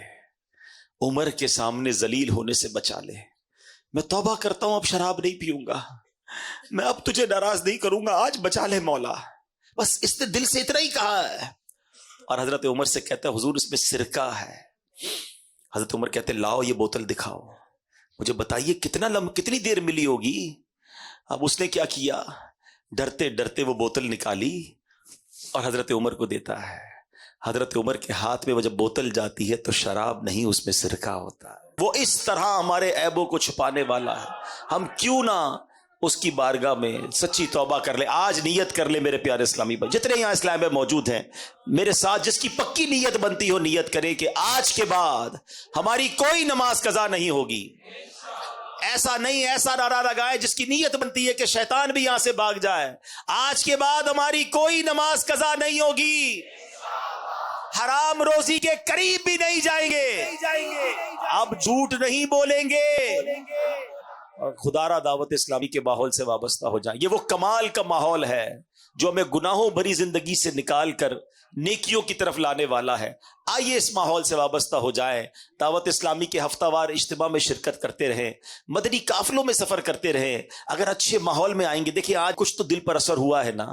عمر کے سامنے ذلیل ہونے سے بچا لے. میں توبہ کرتا ہوں, اب شراب نہیں پیوں گا, میں اب تجھے ناراض نہیں کروں گا, آج بچا لے مولا. بس اس نے دل سے اتنا ہی کہا ہے. اور حضرت عمر سے کہتا ہے حضور اس میں سرکہ ہے. حضرت عمر کہتے لاؤ یہ بوتل دکھاؤ, مجھے بتائیے کتنی دیر ملی ہوگی. اب اس نے کیا کیا, ڈرتے ڈرتے وہ بوتل نکالی اور حضرت عمر کو دیتا ہے. حضرت عمر کے ہاتھ میں وہ جب بوتل جاتی ہے تو شراب نہیں, اس میں سرکہ ہوتا ہے. وہ اس طرح ہمارے عیبوں کو چھپانے والا ہے. ہم کیوں نہ اس کی بارگاہ میں سچی توبہ کر لیں. آج نیت کر لیں میرے پیارے اسلامی بھائی, جتنے یہاں اسلام میں موجود ہیں, میرے ساتھ جس کی پکی نیت بنتی ہو نیت کریں کہ آج کے بعد ہماری کوئی نماز قضا نہیں ہوگی. ایسا نہیں, ایسا نعرہ لگائے جس کی نیت بنتی ہے کہ شیطان بھی یہاں سے بھاگ جائے. آج کے بعد ہماری کوئی نماز قضا نہیں ہوگی, حرام روزی کے قریب بھی نہیں جائیں گے, اب جھوٹ نہیں بولیں گے, اور خدارہ دعوت اسلامی کے ماحول سے وابستہ ہو جائیں. یہ وہ کمال کا ماحول ہے جو ہمیں گناہوں بھری زندگی سے نکال کر نیکیوں کی طرف لانے والا ہے. آئیے اس ماحول سے وابستہ ہو جائیں, دعوت اسلامی کے ہفتہ وار اجتماع میں شرکت کرتے رہیں, مدنی قافلوں میں سفر کرتے رہیں. اگر اچھے ماحول میں آئیں گے, دیکھیں آج کچھ تو دل پر اثر ہوا ہے نا,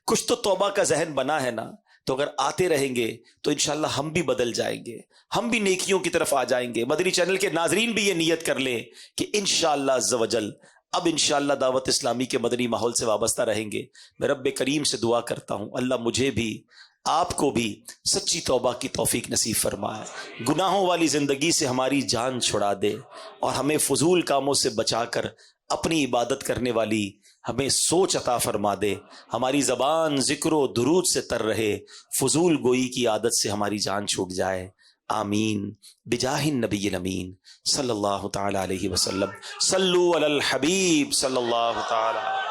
کچھ تو توبہ کا ذہن بنا ہے نا, تو اگر آتے رہیں گے تو انشاءاللہ ہم بھی بدل جائیں گے, ہم بھی نیکیوں کی طرف آ جائیں گے. مدنی چینل کے ناظرین بھی یہ نیت کر لیں کہ انشاءاللہ عز و جل اب انشاءاللہ دعوت اسلامی کے مدنی ماحول سے وابستہ رہیں گے. میں رب کریم سے دعا کرتا ہوں اللہ مجھے بھی آپ کو بھی سچی توبہ کی توفیق نصیب فرمائے, گناہوں والی زندگی سے ہماری جان چھڑا دے, اور ہمیں فضول کاموں سے بچا کر اپنی عبادت کرنے والی ہمیں سوچ عطا فرما دے. ہماری زبان ذکر و درود سے تر رہے, فضول گوئی کی عادت سے ہماری جان چھوٹ جائے. آمین بجاہ النبی الامین صلی اللہ تعالی علیہ وسلم. صلو علی الحبیب صلی اللہ تعالی